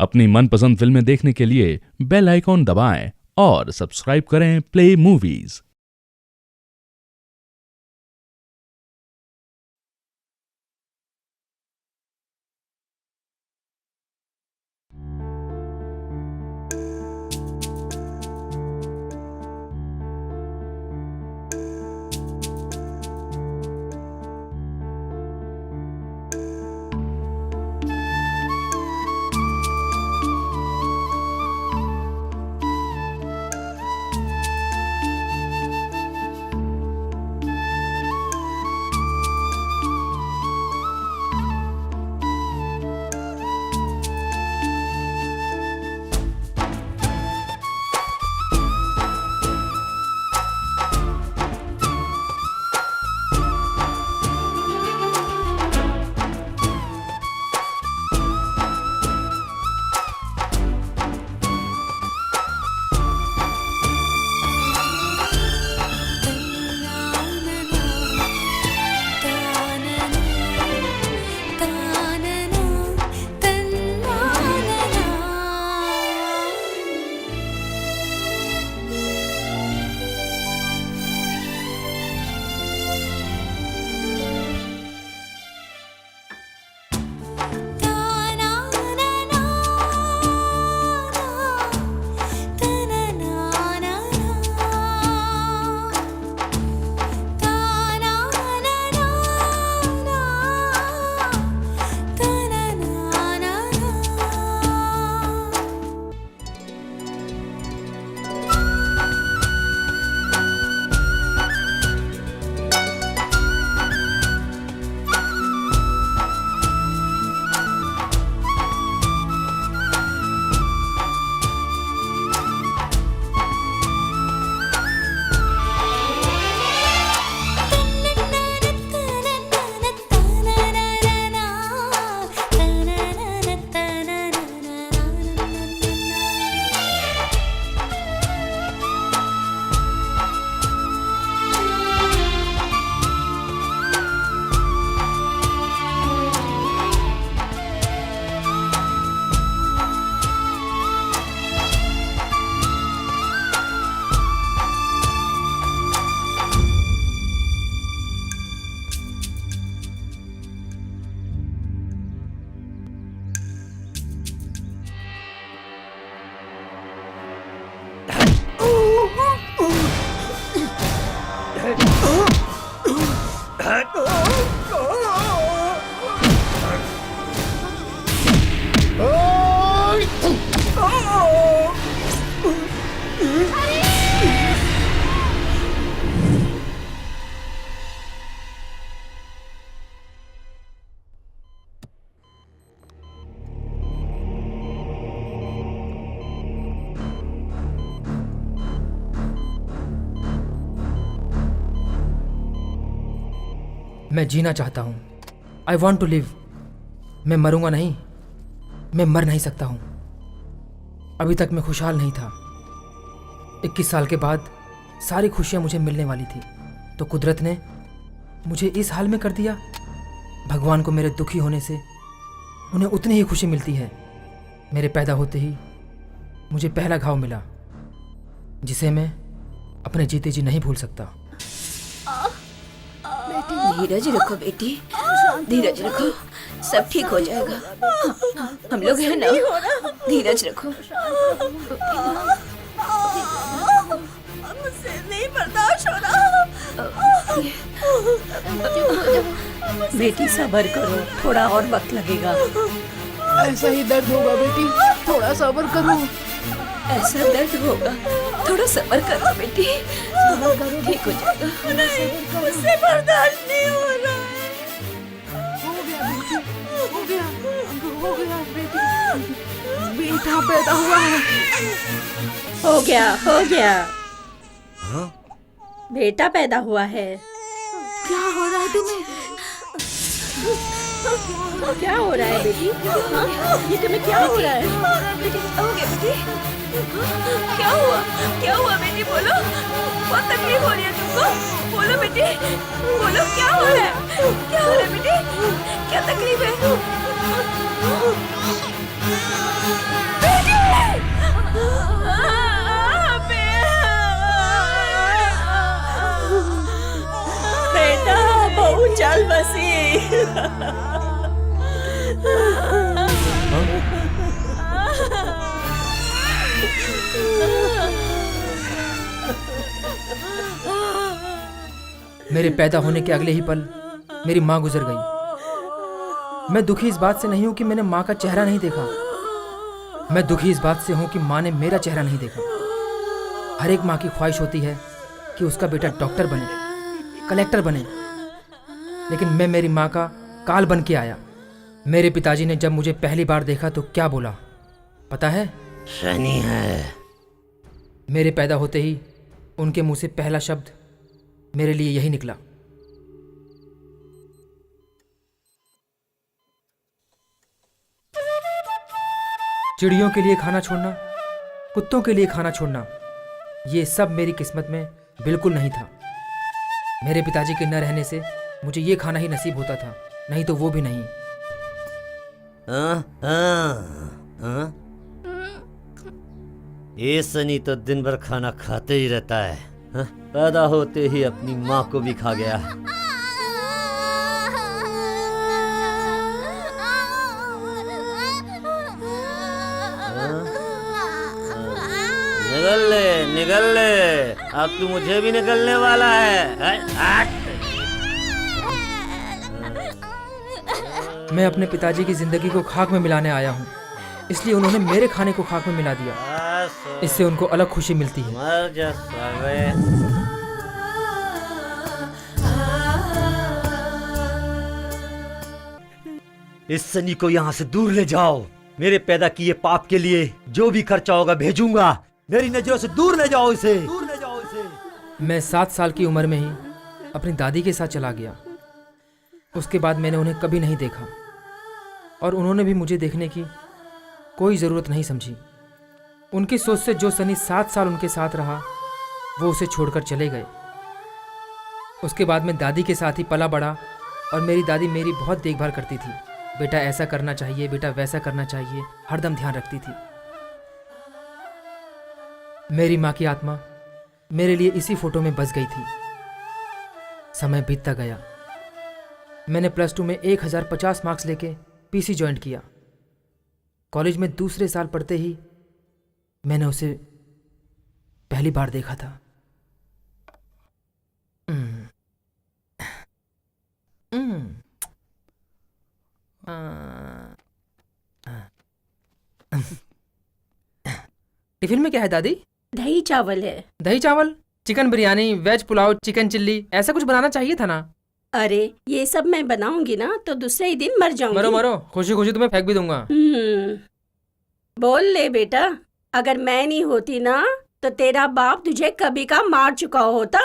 अपनी मनपसंद फिल्में देखने के लिए बेल आइकॉन दबाएं और सब्सक्राइब करें प्ले मूवीज। मैं जीना चाहता हूँ। I want to live. मैं मरूंगा नहीं, मैं मर नहीं सकता हूँ। अभी तक मैं खुशहाल नहीं था। 21 साल के बाद सारी खुशियाँ मुझे मिलने वाली थी, तो कुदरत ने मुझे इस हाल में कर दिया। भगवान को मेरे दुखी होने से उन्हें उतनी ही खुशी मिलती है। मेरे पैदा होते ही मुझे पहला घाव मिला, जिसे मैं अपने जीते जी नहीं भूल सकता। धीरज रखो बेटी, धीरज रखो, सब ठीक हो जाएगा। हम लोग हैं ना, धीरज रखो। मुझसे नहीं बर्दाश्त हो रहा। बेटी सब्र करो, थोड़ा और वक्त लगेगा। ऐसा ही दर्द होगा बेटी, थोड़ा सब्र करो। ऐसा दर्द होगा, थोड़ा सब्र करो बेटी, ठीक हो जाएगा। मुझसे बर्दाश्त नहीं हो रहा है। हो गया बेटी, बेटा पैदा हुआ है। हो गया। बेटा पैदा हुआ है। क्या हो रहा है तुम्हें? क्या हो रहा है बेटी? ये तुम्हें क्या हो रहा है? बेटी हो गया बेटी? क्या हुआ बेटी? बोलो, बहुत तकलीफ हो रही है तुमको। बोलो बेटी, बोलो क्या हो रहा है? क्या हो रहा है बेटी? क्या तकलीफ है? मेरे पैदा होने के अगले ही पल मेरी माँ गुजर गई। मैं दुखी इस बात से नहीं हूं कि मैंने माँ का चेहरा नहीं देखा, मैं दुखी इस बात से हूं कि माँ ने मेरा चेहरा नहीं देखा। हर एक माँ की ख्वाहिश होती है कि उसका बेटा डॉक्टर बने, कलेक्टर बने, लेकिन मैं मेरी माँ का काल बन के आया। मेरे पिताजी ने जब मुझे पहली बार देखा तो क्या बोला पता है? शनि है। मेरे पैदा होते ही उनके मुंह से पहला शब्द मेरे लिए यही निकला। चिड़ियों के लिए खाना छोड़ना, कुत्तों के लिए खाना छोड़ना, ये सब मेरी किस्मत में बिल्कुल नहीं था। मेरे पिताजी के न रहने से मुझे ये खाना ही नसीब होता था, नहीं तो वो भी नहीं। ये सनी तो दिन भर खाना खाते ही रहता है। पैदा होते ही अपनी माँ को भी खा गया। निकल ले, निकल ले, अब तू मुझे भी निकलने वाला है। मैं अपने पिताजी की जिंदगी को खाक में मिलाने आया हूँ, इसलिए उन्होंने मेरे खाने को खाक में मिला दिया। इससे उनको अलग खुशी मिलती है। मर जा साले। इस सनी को यहाँ से दूर ले जाओ। मेरे पैदा किए पाप के लिए जो भी खर्चा होगा भेजूंगा। मेरी नजरों से दूर ले जाओ इसे, दूर ले जाओ इसे। मैं 7 साल की उम्र में ही अपनी दादी के साथ चला गया। उसके बाद मैंने उन्हें कभी नहीं देखा और उन्होंने भी मुझे देखने की कोई ज़रूरत नहीं समझी। उनकी सोच से जो सनी 7 साल उनके साथ रहा वो उसे छोड़कर चले गए। उसके बाद मैं दादी के साथ ही पला बड़ा और मेरी दादी मेरी बहुत देखभाल करती थी। बेटा ऐसा करना चाहिए, बेटा वैसा करना चाहिए, हरदम ध्यान रखती थी। मेरी माँ की आत्मा मेरे लिए इसी फोटो में बस गई थी। समय बीतता गया। मैंने +2 में 1050 मार्क्स लेके पीसी ज्वाइन किया। कॉलेज में दूसरे साल पढ़ते ही मैंने उसे पहली बार देखा था। टिफिन में क्या है दादी? दही चावल है। दही चावल, chicken biryani, veg pulao, chicken chilli, ऐसा कुछ बनाना चाहिए था ना। अरे ये सब मैं बनाऊंगी ना तो दूसरे ही दिन मर जाऊंगी। मरो मरो, खुशी खुशी तुम्हें फेंक भी दूंगा। बोल ले बेटा, अगर मैं नहीं होती ना तो तेरा बाप तुझे कभी का मार चुका होता।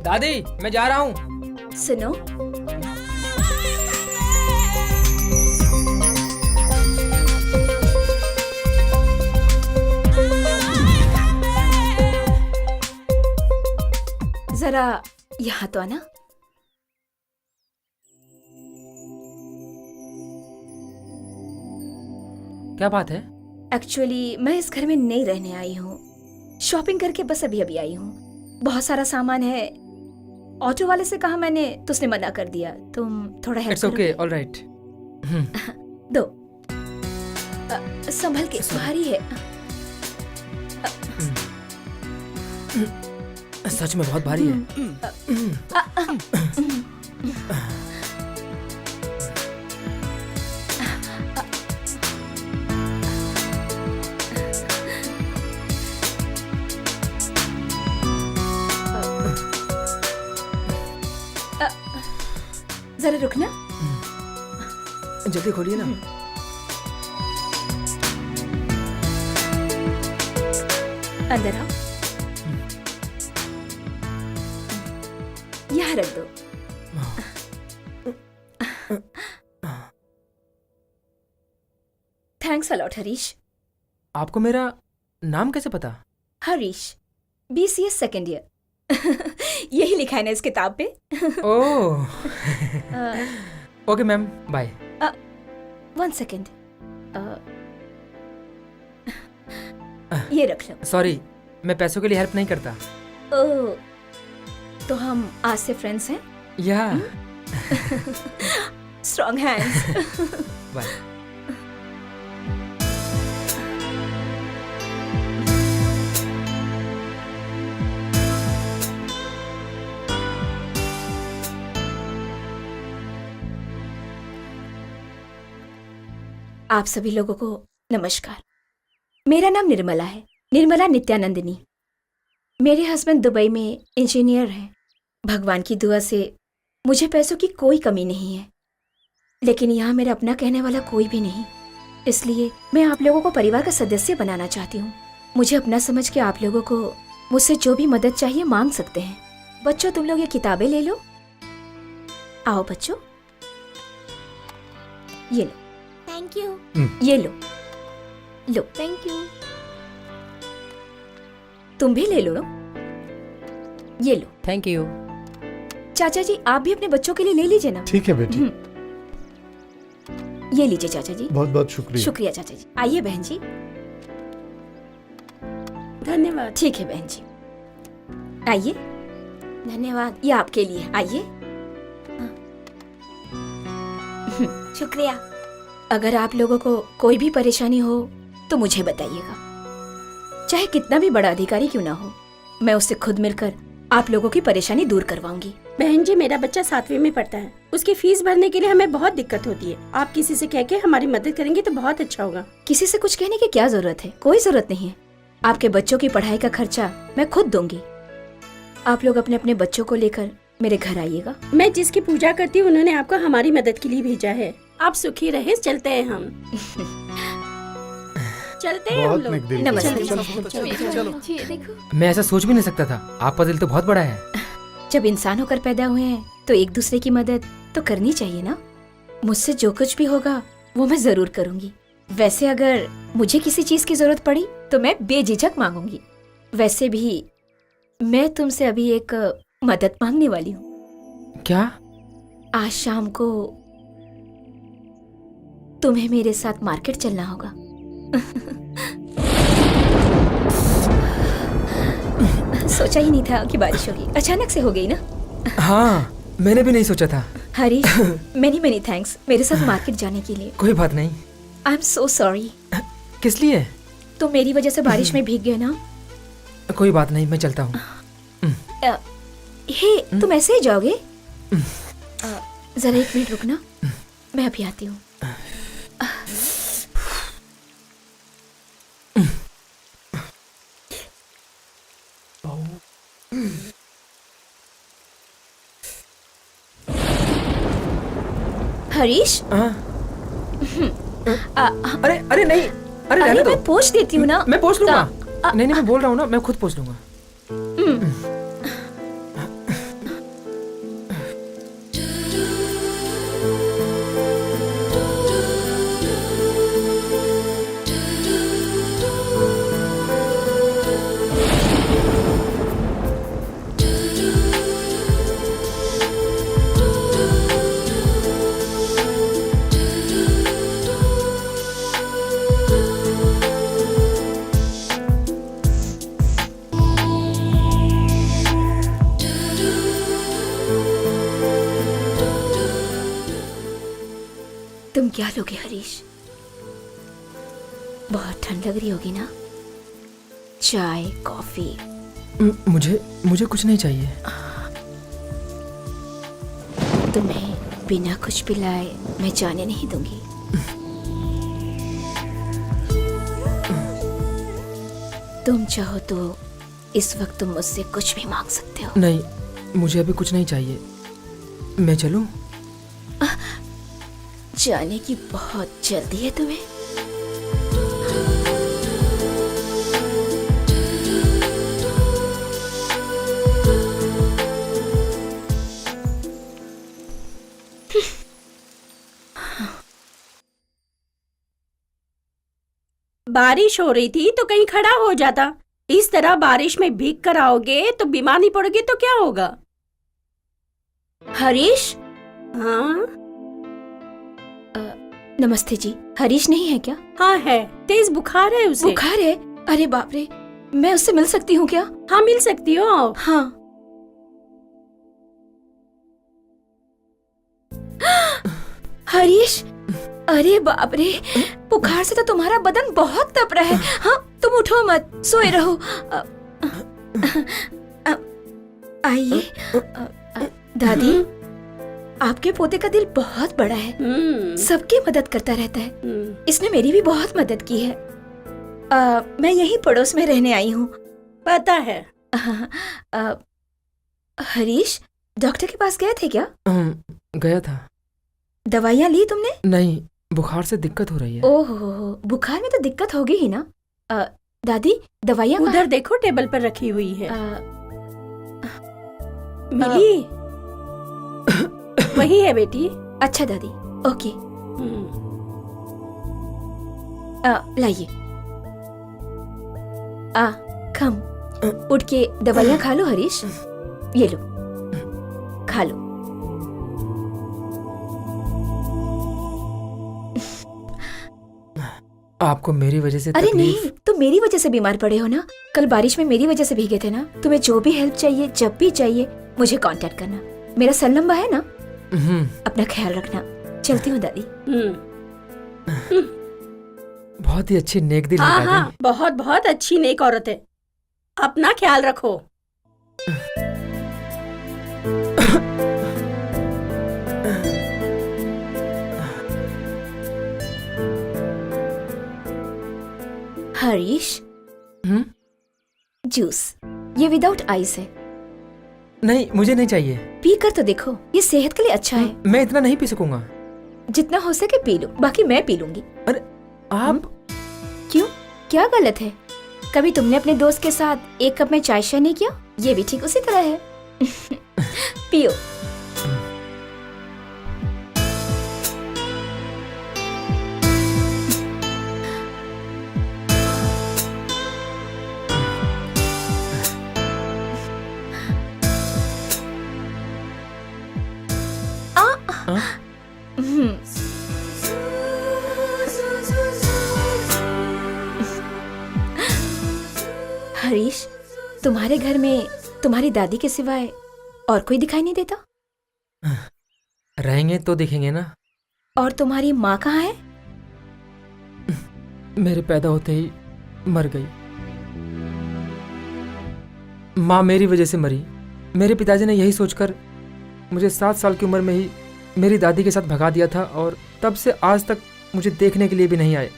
दादी मैं जा रहा हूँ। सुनो, जरा यहाँ तो आना। क्या बात है? एक्चुअली मैं इस घर में नहीं रहने आई हूँ, शॉपिंग करके बस अभी अभी आई हूँ। बहुत सारा सामान है, ऑटो वाले से कहा मैंने तो उसने मना कर दिया। तुम थोड़ा हेल्प करो। It's okay, alright. दो, संभल के, भारी है। सच में बहुत भारी है। जरा रुकना। जल्दी खोलिए ना। अंदर आओ, यहाँ रख दो। Thanks a lot Harish. आपको मेरा नाम कैसे पता? Harish, BCS second year. यही लिखा है ना इस किताब पे। Oh okay ma'am, bye. 1 second, ये रख लो। सॉरी, मैं पैसों के लिए हेल्प नहीं करता। ओह, तो हम आज से फ्रेंड्स हैं। या स्ट्रॉन्ग हैंड्स। बाय। आप सभी लोगों को नमस्कार। मेरा नाम निर्मला है, निर्मला नित्यानंदिनी। मेरे हस्बैंड दुबई में इंजीनियर हैं। भगवान की दुआ से मुझे पैसों की कोई कमी नहीं है, लेकिन यहाँ मेरा अपना कहने वाला कोई भी नहीं। इसलिए मैं आप लोगों को परिवार का सदस्य बनाना चाहती हूँ। मुझे अपना समझ के आप लोगों को मुझसे जो भी मदद चाहिए मांग सकते हैं। बच्चों, तुम लोग ये किताबें ले लो। आओ बच्चों, ये लो। Thank you. ये लो, लो। Thank you. तुम भी ले लो ना, ये लो। Thank you. चाचा जी, आप भी अपने बच्चों के लिए ले लीजिए ना। ठीक है बेटी, ये लीजिए चाचा जी। बहुत बहुत शुक्रिया। शुक्रिया चाचा जी। आइए बहन जी। धन्यवाद। ठीक है बहन जी, आइए। धन्यवाद। ये आपके लिए, आइए। शुक्रिया। अगर आप लोगों को कोई भी परेशानी हो तो मुझे बताइएगा, चाहे कितना भी बड़ा अधिकारी क्यों ना हो। मैं उससे खुद मिलकर आप लोगों की परेशानी दूर करवाऊंगी। बहन जी, मेरा बच्चा 7वीं में पढ़ता है। उसकी फीस भरने के लिए हमें बहुत दिक्कत होती है। आप किसी से कह के हमारी मदद करेंगे तो बहुत अच्छा होगा। किसी से कुछ कहने की क्या जरूरत है? कोई जरूरत नहीं है। आपके बच्चों की पढ़ाई का खर्चा मैं खुद दूंगी। आप लोग अपने अपने बच्चों को लेकर मेरे घर आइएगा। मैं जिसकी पूजा करती हूँ उन्होंने आपको हमारी मदद के लिए भेजा है। आप सुखी रहे। चलते हैं हम। चलते हैं हम बहुत लोग। नेक दिल। नमस्ते। चलो। मैं ऐसा सोच भी नहीं सकता था। आपका दिल तो बहुत बड़ा है। जब इंसान होकर पैदा हुए हैं तो एक दूसरे की मदद तो करनी चाहिए ना। मुझसे जो कुछ भी होगा वो मैं जरूर करूंगी। वैसे अगर मुझे किसी चीज की जरूरत पड़ी तो मैं बेझिझक मांगूंगी। वैसे भी मैं तुमसे अभी एक मदद मांगने वाली हूँ। क्या? आज शाम को तुम्हें मेरे साथ मार्केट चलना होगा। सोचा ही नहीं था कि बारिश होगी, अचानक से हो गई ना। हाँ, मैंने भी नहीं सोचा था। हरीश, मेनी मेनी थैंक्स मेरे साथ मार्केट जाने के लिए। कोई बात नहीं। I am so sorry. किस लिए? तुम मेरी वजह से बारिश में भीग गए ना। कोई बात नहीं, मैं चलता हूँ। हे, तुम ऐसे ही जाओगे? जरा 1 मिनट रुकना, मैं अभी आती हूँ। हरीश, अरे अरे नहीं, अरे अरे रहने दो। मैं पोंछ देती हूँ ना। मैं पोंछ लूंगा। नहीं नहीं, मैं बोल रहा हूँ ना, मैं खुद पोंछ लूंगा। तुम क्या लोगे हरीश? बहुत ठंड लग रही होगी ना। चाय, कॉफी? मुझे कुछ नहीं चाहिए। तुम्हें बिना कुछ पिलाए मैं जाने नहीं दूंगी। तुम चाहो तो इस वक्त तुम मुझसे कुछ भी मांग सकते हो। नहीं, मुझे अभी कुछ नहीं चाहिए। मैं चलूं? जाने की बहुत जल्दी है तुम्हें? बारिश हो रही थी तो कहीं खड़ा हो जाता। इस तरह बारिश में भीग कर आओगे तो बीमार नहीं पड़ोगे तो क्या होगा? हरीश, हाँ नमस्ते जी। हरीश नहीं है क्या? हाँ है, तेज बुखार है उसे। बुखार है? अरे बाप रे, मैं उससे मिल सकती हूँ क्या? हाँ मिल सकती हो। हाँ। हरीश, अरे बाप रे, बुखार से तो तुम्हारा बदन बहुत तप रहा है। हाँ, तुम उठो मत, सोए रहो। आइए। दादी, आपके पोते का दिल बहुत बड़ा है, सबकी मदद करता रहता है। इसने मेरी भी बहुत मदद की है। मैं यही पड़ोस में रहने आई हूँ। पता है। हरीश, डॉक्टर के पास गए थे क्या? गया था। दवाइयाँ ली तुमने? नहीं, बुखार से दिक्कत हो रही है। ओहो, बुखार में तो दिक्कत होगी ही ना। दादी, दवाइयाँ उधर देखो टेबल पर रखी हुई है। मिली? वही है बेटी। अच्छा दादी, ओके। लाइए। कम उठ के दवाइयाँ खा लो हरीश। ये लो, खा लो। आपको मेरी वजह से अरे तकलीफ? नहीं, तुम मेरी वजह से बीमार पड़े हो ना। कल बारिश में मेरी वजह से भीगे थे ना। तुम्हें जो भी हेल्प चाहिए, जब भी चाहिए, मुझे कांटेक्ट करना। मेरा सेल नंबर है ना। अपना ख्याल रखना। चलती हूँ दादी। बहुत ही अच्छी नेक दिल है हाँ दादी। हाँ, बहुत बहुत अच्छी नेक औरत है। अपना ख्याल रखो। हरीश, जूस, ये विदाउट आइस है। नहीं, मुझे नहीं चाहिए। पी कर तो देखो, ये सेहत के लिए अच्छा है। मैं इतना नहीं पी सकूंगा। जितना हो सके पी लो, बाकी मैं पी लूंगी। अरे आप क्यों, क्या गलत है? कभी तुमने अपने दोस्त के साथ एक कप में चाय शेयर नहीं किया? ये भी ठीक उसी तरह है। पियो। हरीश, तुम्हारे घर में तुम्हारी दादी के सिवाय और कोई दिखाई नहीं देता? रहेंगे तो दिखेंगे ना। और तुम्हारी माँ कहाँ है? मेरे पैदा होते ही मर गई। माँ मेरी वजह से मरी। मेरे पिताजी ने यही सोचकर मुझे 7 साल की उम्र में ही मेरी दादी के साथ भगा दिया था, और तब से आज तक मुझे देखने के लिए भी नहीं आए।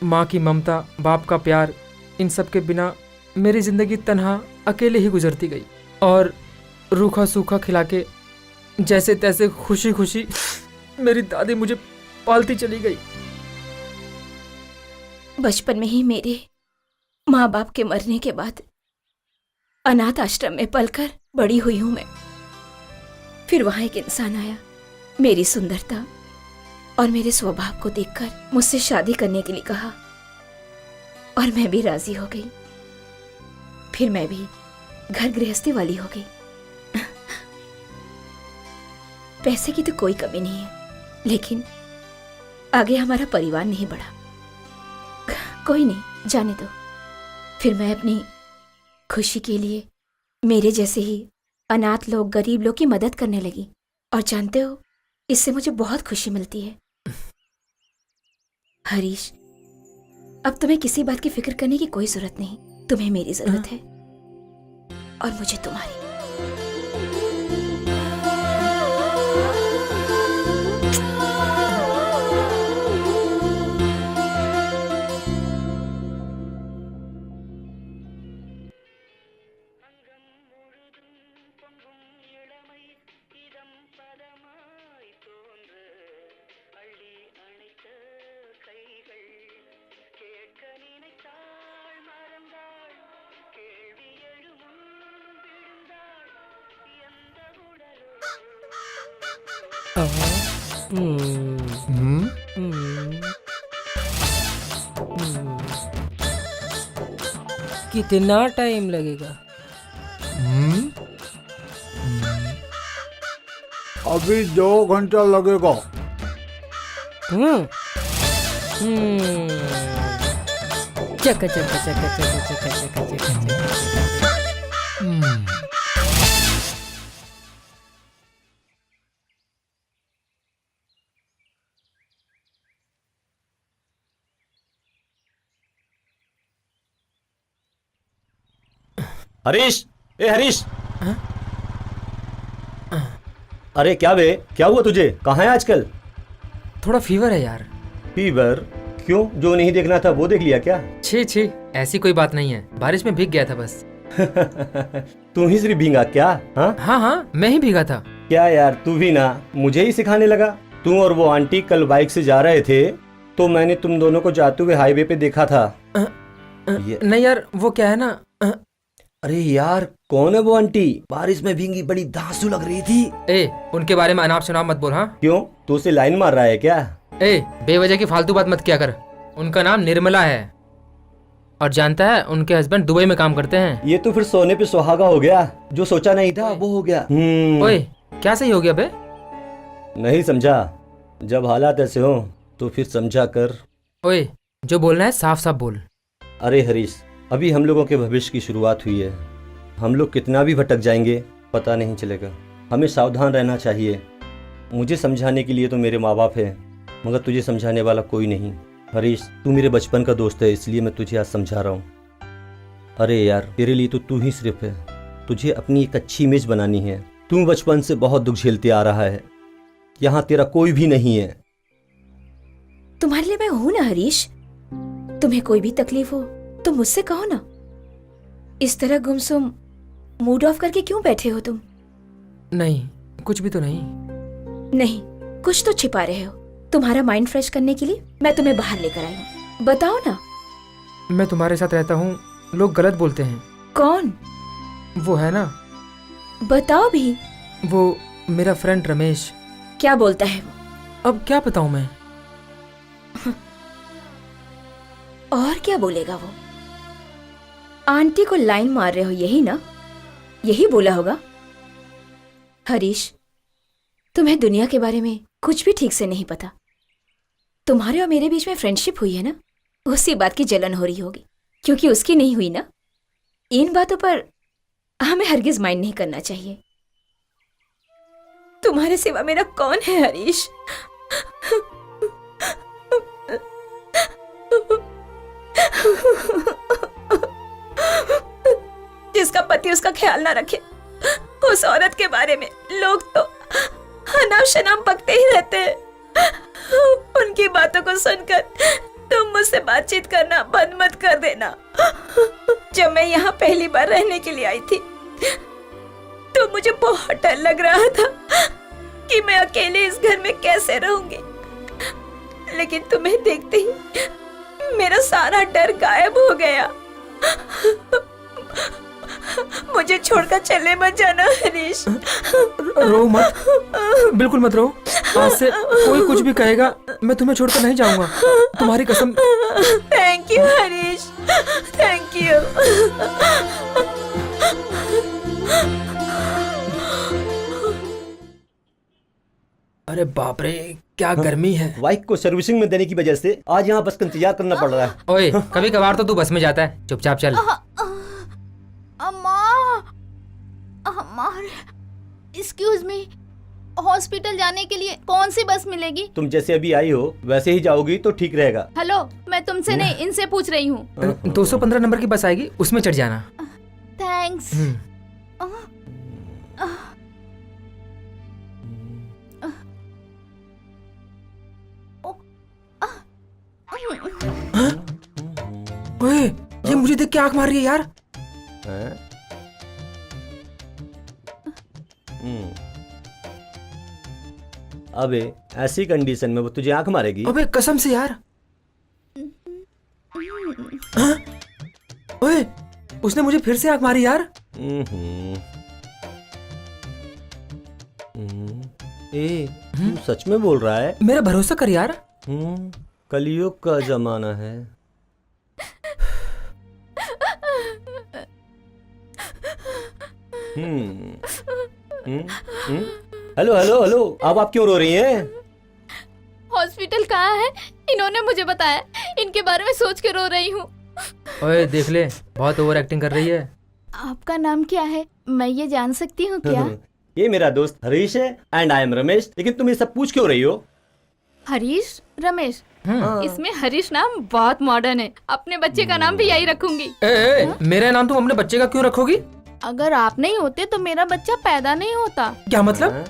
माँ की ममता, बाप का प्यार, इन सब के बिना मेरी जिंदगी तन्हा अकेले ही गुजरती गई। और रूखा सूखा खिला के जैसे तैसे खुशी खुशी मेरी दादी मुझे पालती चली गई। बचपन में ही मेरे माँ बाप के मरने के बाद अनाथ आश्रम में पलकर बड़ी हुई हूं मैं। फिर वहां एक इंसान आया, मेरी सुंदरता और मेरे स्वभाव को देखकर मुझसे शादी करने के लिए कहा, और मैं भी राजी हो गई। फिर मैं भी घर गृहस्थी वाली हो गई। पैसे की तो कोई कमी नहीं है, लेकिन आगे हमारा परिवार नहीं बढ़ा। कोई नहीं, जाने दो। फिर मैं अपनी खुशी के लिए मेरे जैसे ही अनाथ लोग, गरीब लोग की मदद करने लगी। और जानते हो, इससे मुझे बहुत खुशी मिलती है। हरीश, अब तुम्हें किसी बात की फिक्र करने की कोई जरूरत नहीं। तुम्हें मेरी जरूरत है और मुझे तुम्हारी। कितना टाइम लगेगा? अभी 2 घंटा लगेगा। चका चका चका चका चका चका चका। हरीश, ए हरीश। अरे क्या बे, क्या हुआ तुझे? कहाँ है आजकल? थोड़ा फीवर है यार। फीवर? क्यों, जो नहीं देखना था वो देख लिया क्या? छी छी, ऐसी कोई बात नहीं है, बारिश में भीग गया था बस। तू ही सिर्फ भीगा क्या? हाँ हाँ, मैं ही भीगा था। क्या यार, तू भी ना मुझे ही सिखाने लगा। तू और वो आंटी कल बाइक से जा रहे थे तो मैंने तुम दोनों को जाते हुए हाईवे पे देखा था। नहीं यार, वो क्या है ना। अरे यार, कौन है वो आंटी? बारिश में भीगी, बड़ी धांसू लग रही थी। ए, उनके बारे में अनाप शनाप मत बोल। हाँ क्यों, तू उसे लाइन मार रहा है क्या? ए, बेवजह की फालतू बात मत किया कर। उनका नाम निर्मला है और जानता है उनके हस्बैंड दुबई में काम करते हैं। ये तो फिर सोने पे सुहागा हो गया। जो सोचा नहीं था वो हो गया। ओए, क्या सही हो गया बे? नहीं समझा। जब हालात ऐसे हो तो फिर समझा कर। ओए, जो बोलना है साफ साफ बोल। अरे हरीश, अभी हम लोगों के भविष्य की शुरुआत हुई है। हम लोग कितना भी भटक जाएंगे पता नहीं चलेगा। हमें सावधान रहना चाहिए। मुझे समझाने के लिए तो मेरे माँ बाप हैं, मगर तुझे समझाने वाला कोई नहीं। हरीश, तू मेरे बचपन का दोस्त है, इसलिए मैं तुझे आज समझा रहा हूँ। अरे यार, तेरे लिए तो तू ही सिर्फ है। तुझे अपनी एक अच्छी इमेज बनानी है। तू बचपन से बहुत दुख झेलते आ रहा है। यहाँ तेरा कोई भी नहीं है। तुम्हारे लिए मैं हूं ना हरीश। तुम्हें कोई भी तकलीफ हो तो मुझसे कहो ना। इस तरह गुमसुम मूड ऑफ करके क्यों बैठे हो तुम? नहीं, कुछ भी तो नहीं। नहीं, कुछ तो छिपा रहे हो। तुम्हारा माइंड फ्रेश करने के लिए मैं तुम्हें बाहर लेकर आई हूँ। बताओ ना। मैं तुम्हारे साथ रहता हूँ, लोग गलत बोलते हैं। कौन? वो है ना, बताओ भी। वो मेरा फ्रेंड रमेश। क्या बोलता है वो? अब क्या बताऊं मैं? और क्या बोलेगा वो? आंटी को लाइन मार रहे हो, यही ना? यही बोला होगा। हरीश, तुम्हें दुनिया के बारे में कुछ भी ठीक से नहीं पता। तुम्हारे और मेरे बीच में फ्रेंडशिप हुई है ना, उसी बात की जलन हो रही होगी, क्योंकि उसकी नहीं हुई ना। इन बातों पर हमें हरगिज माइंड नहीं करना चाहिए। तुम्हारे सिवा मेरा कौन है हरीश? जिसका पति उसका ख्याल ना रखे, उस औरत के बारे में लोग तो अनाप शनाप बकते ही रहते हैं। उनकी बातों को सुनकर तुम मुझसे बातचीत करना बंद मत कर देना। जब मैं यहाँ पहली बार रहने के लिए आई थी तो मुझे बहुत डर लग रहा था कि मैं अकेले इस घर में कैसे रहूंगी, लेकिन तुम्हें देखते ही मेरा सारा डर गायब हो गया। मुझे छोड़कर चले मत जाना हरीश। रो मत, बिल्कुल मत रो। आज से कोई कुछ भी कहेगा मैं तुम्हें छोड़कर नहीं जाऊंगा, तुम्हारी कसम। Thank you Harish, thank you. अरे बाप रे, क्या गर्मी है। बाइक को सर्विसिंग में देने की वजह से आज यहाँ बस का इंतजार करना पड़ रहा है। ओए, कभी कभार तो तू बस में जाता है, चुपचाप चल। अम्मा, एक्सक्यूज मी, हॉस्पिटल जाने के लिए कौन सी बस मिलेगी? तुम जैसे अभी आई हो वैसे ही जाओगी तो ठीक रहेगा। हेलो, मैं तुमसे नहीं, इनसे पूछ रही हूँ। 215 नंबर की बस आएगी, उसमें चढ़ जाना। थैंक्स। ओए, ये मुझे देख के आंख मार रही है यार। अबे, ऐसी कंडीशन में वो तुझे आंख मारेगी? अबे कसम से यार। हाँ? ओए, उसने मुझे फिर से आंख मारी यार। ए, तू सच में बोल रहा है? मेरा भरोसा कर यार। कलयुग का जमाना है। हेलो हेलो हेलो, अब आप क्यों रो रही हैं? हॉस्पिटल कहाँ है? इन्होंने मुझे बताया, इनके बारे में सोच के रो रही हूँ। ओए देख ले, बहुत ओवर एक्टिंग कर रही है। आपका नाम क्या है, मैं ये जान सकती हूँ क्या? ये मेरा दोस्त हरीश है एंड आई एम रमेश। लेकिन तुम ये सब पूछ क्यों रही हो? हरीश रमेश, इसमें हरीश नाम बहुत मॉडर्न है। अपने बच्चे का नाम भी यही रखूंगी। मेरा नाम तुम अपने बच्चे का क्यों रखोगी? अगर आप नहीं होते तो मेरा बच्चा पैदा नहीं होता। क्या मतलब?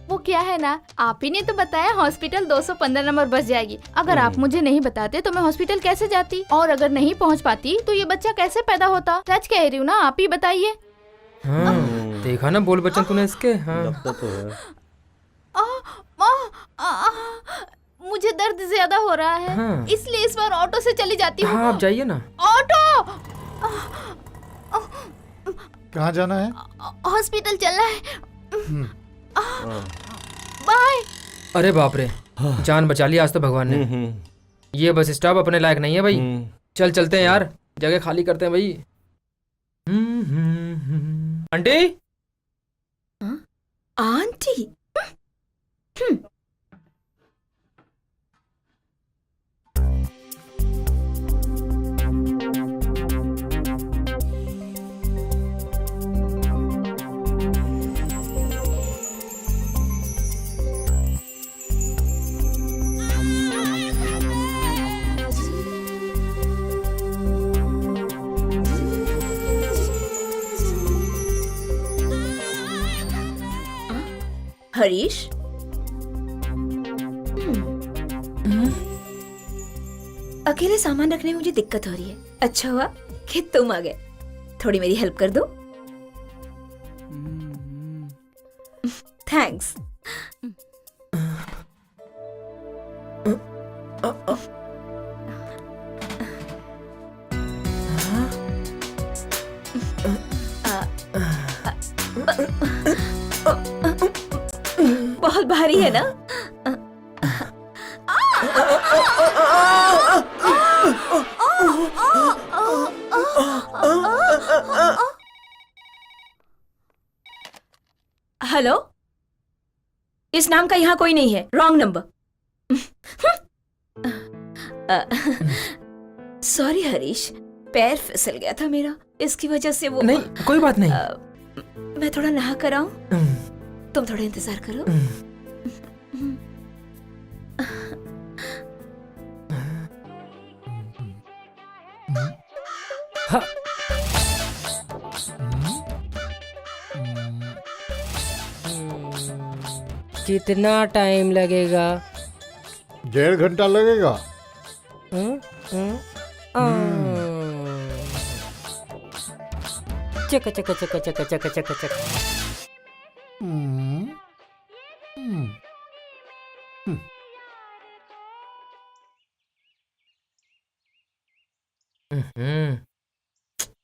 वो क्या है ना, आप ही ने तो बताया हॉस्पिटल 215 नंबर बस जाएगी। अगर आप मुझे नहीं बताते तो मैं हॉस्पिटल कैसे जाती, और अगर नहीं पहुंच पाती तो ये बच्चा कैसे पैदा होता? सच कह रही हूँ ना, आप ही बताइए। देखा ना बोल बच्चन तूने इसके। लगता तो है। मुझे दर्द ज्यादा हो रहा है, इसलिए इस बार ऑटो से चली जाती हूँ। आप जाइए ना। ऑटो, कहाँ जाना है? हॉस्पिटल चलना है। बाय। अरे बाप रे, जान बचा लिया आज तो भगवान ने। ये बस स्टॉप अपने लायक नहीं है भाई। चल चलते हैं यार, जगह खाली करते हैं भाई। Aunty, aunty. हरीश, अकेले सामान रखने में मुझे दिक्कत हो रही है। अच्छा हुआ कि तुम आ गए, थोड़ी मेरी हेल्प कर दो। थैंक्स। बहुत भारी है ना? हेलो, इस नाम का यहाँ कोई नहीं है, रॉन्ग नंबर। सॉरी हरीश, पैर फिसल गया था मेरा, इसकी वजह से वो। नहीं कोई बात नहीं। मैं थोड़ा नहा कर आऊं, तुम थोड़ा इंतजार करो। कितना टाइम लगेगा? 1.5 घंटा लगेगा। चक चक चक चक चक चक चक।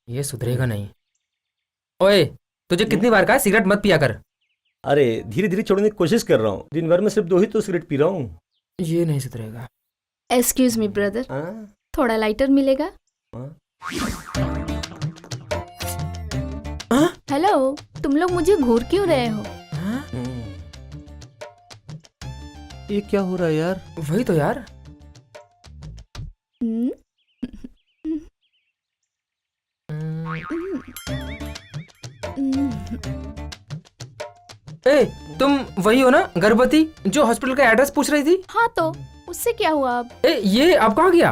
ये सुधरेगा नहीं। ओए, तुझे कितनी बार कहा सिगरेट मत पिया कर? अरे धीरे धीरे छोड़ने की कोशिश कर रहा हूँ। दिन भर में सिर्फ 2 ही तो सिगरेट पी रहा हूँ। ये नहीं सुधरेगा। एक्सक्यूज मी ब्रदर, थोड़ा लाइटर मिलेगा? हेलो, तुम लोग मुझे घूर क्यों रहे हो? ये क्या हो रहा है यार? वही तो यार। ए, तुम वही हो ना गर्भवती जो हॉस्पिटल का एड्रेस पूछ रही थी? हाँ, तो उससे क्या हुआ अब? ए, ये अब कहाँ गया?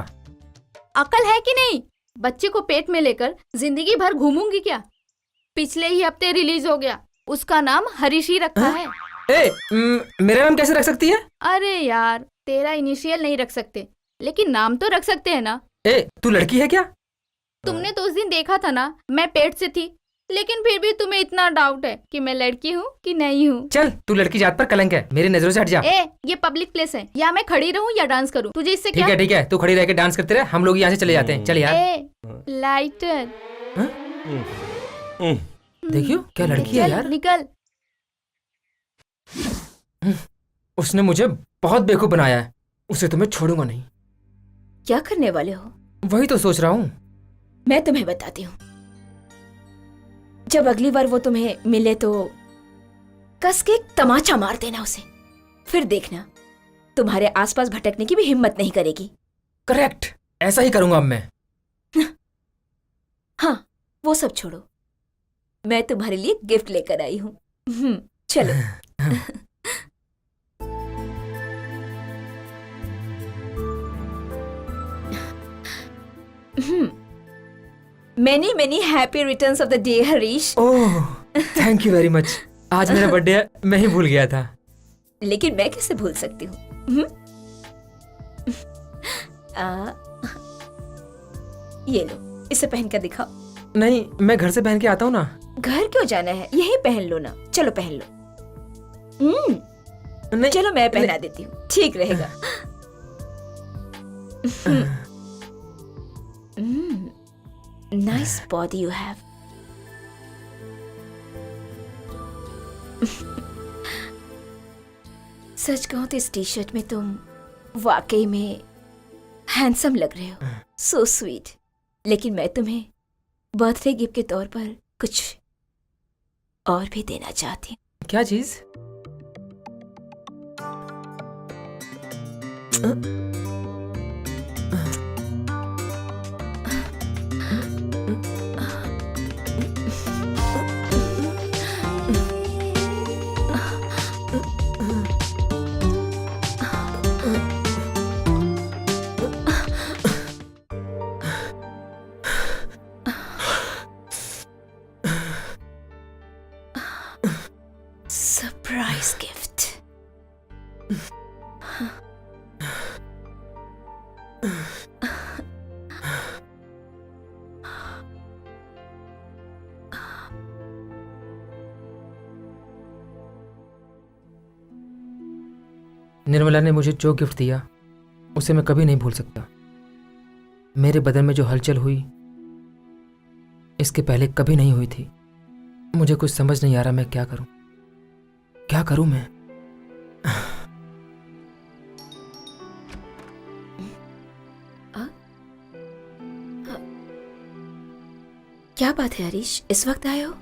अकल है कि नहीं? बच्चे को पेट में लेकर जिंदगी भर घूमूंगी क्या? पिछले ही हफ्ते रिलीज हो गया, उसका नाम हरीश ही रखा है। ए, मेरा नाम कैसे रख सकती है? अरे यार, तेरा इनिशियल नहीं रख सकते, लेकिन नाम तो रख सकते हैं ना। ए, तू लड़की है क्या? तुमने तो उस दिन देखा था ना, मैं पेट से थी, लेकिन फिर भी तुम्हें इतना डाउट है कि मैं लड़की हूँ कि नहीं हूँ। चल, तू लड़की जात पर कलंक है, मेरी नजरों से हट जा। ए, ये पब्लिक प्लेस है, या मैं खड़ी रहूँ या डांस करूँ, तुझे इससे क्या? ठीक है, तू खड़ी रह के डांस करते रहे, हम लोग यहाँ से चले जाते हैं। चल यार। ए, लाइटर। देखियो क्या लड़की है यार। निकल। उसने मुझे बहुत बेवकूफ बनाया है, उसे तो मैं छोड़ूंगा नहीं। क्या करने वाले हो? वही तो सोच रहा हूँ। मैं तुम्हें बताती हूँ। जब अगली बार वो तुम्हें मिले तो कस के एक तमाचा मार देना उसे। फिर देखना तुम्हारे आसपास भटकने की भी हिम्मत नहीं करेगी। करेक्ट, ऐसा ही करूंगा अब मैं। हाँ, वो सब छोड़ो, मैं तुम्हारे लिए गिफ्ट लेकर आई हूँ। चलो। Many many happy returns of the day Harish. Oh, thank you very much. आज मेरा बर्थडे है, मैं ही भूल गया था। लेकिन मैं कैसे भूल सकती हूँ? ये लो, इसे पहन कर दिखाओ। नहीं, मैं घर से पहन के आता हूँ ना। घर क्यों जाना है, यही पहन लो ना। चलो पहन लो। नहीं, चलो मैं पहना देती हूँ, ठीक रहेगा। Nice body you have. सच कहूं तो इस टी शर्ट में तुम वाकई में हैंडसम लग रहे हो। So sweet. लेकिन मैं तुम्हें बर्थडे गिफ्ट के तौर पर कुछ और भी देना चाहती हूँ। क्या चीज? Surprise gift. निर्मला ने मुझे जो गिफ्ट दिया उसे मैं कभी नहीं भूल सकता। मेरे बदन में जो हलचल हुई इसके पहले कभी नहीं हुई थी। मुझे कुछ समझ नहीं आ रहा मैं क्या करूं। क्या करूं मैं? क्या बात है हरीश, इस वक्त आए हो?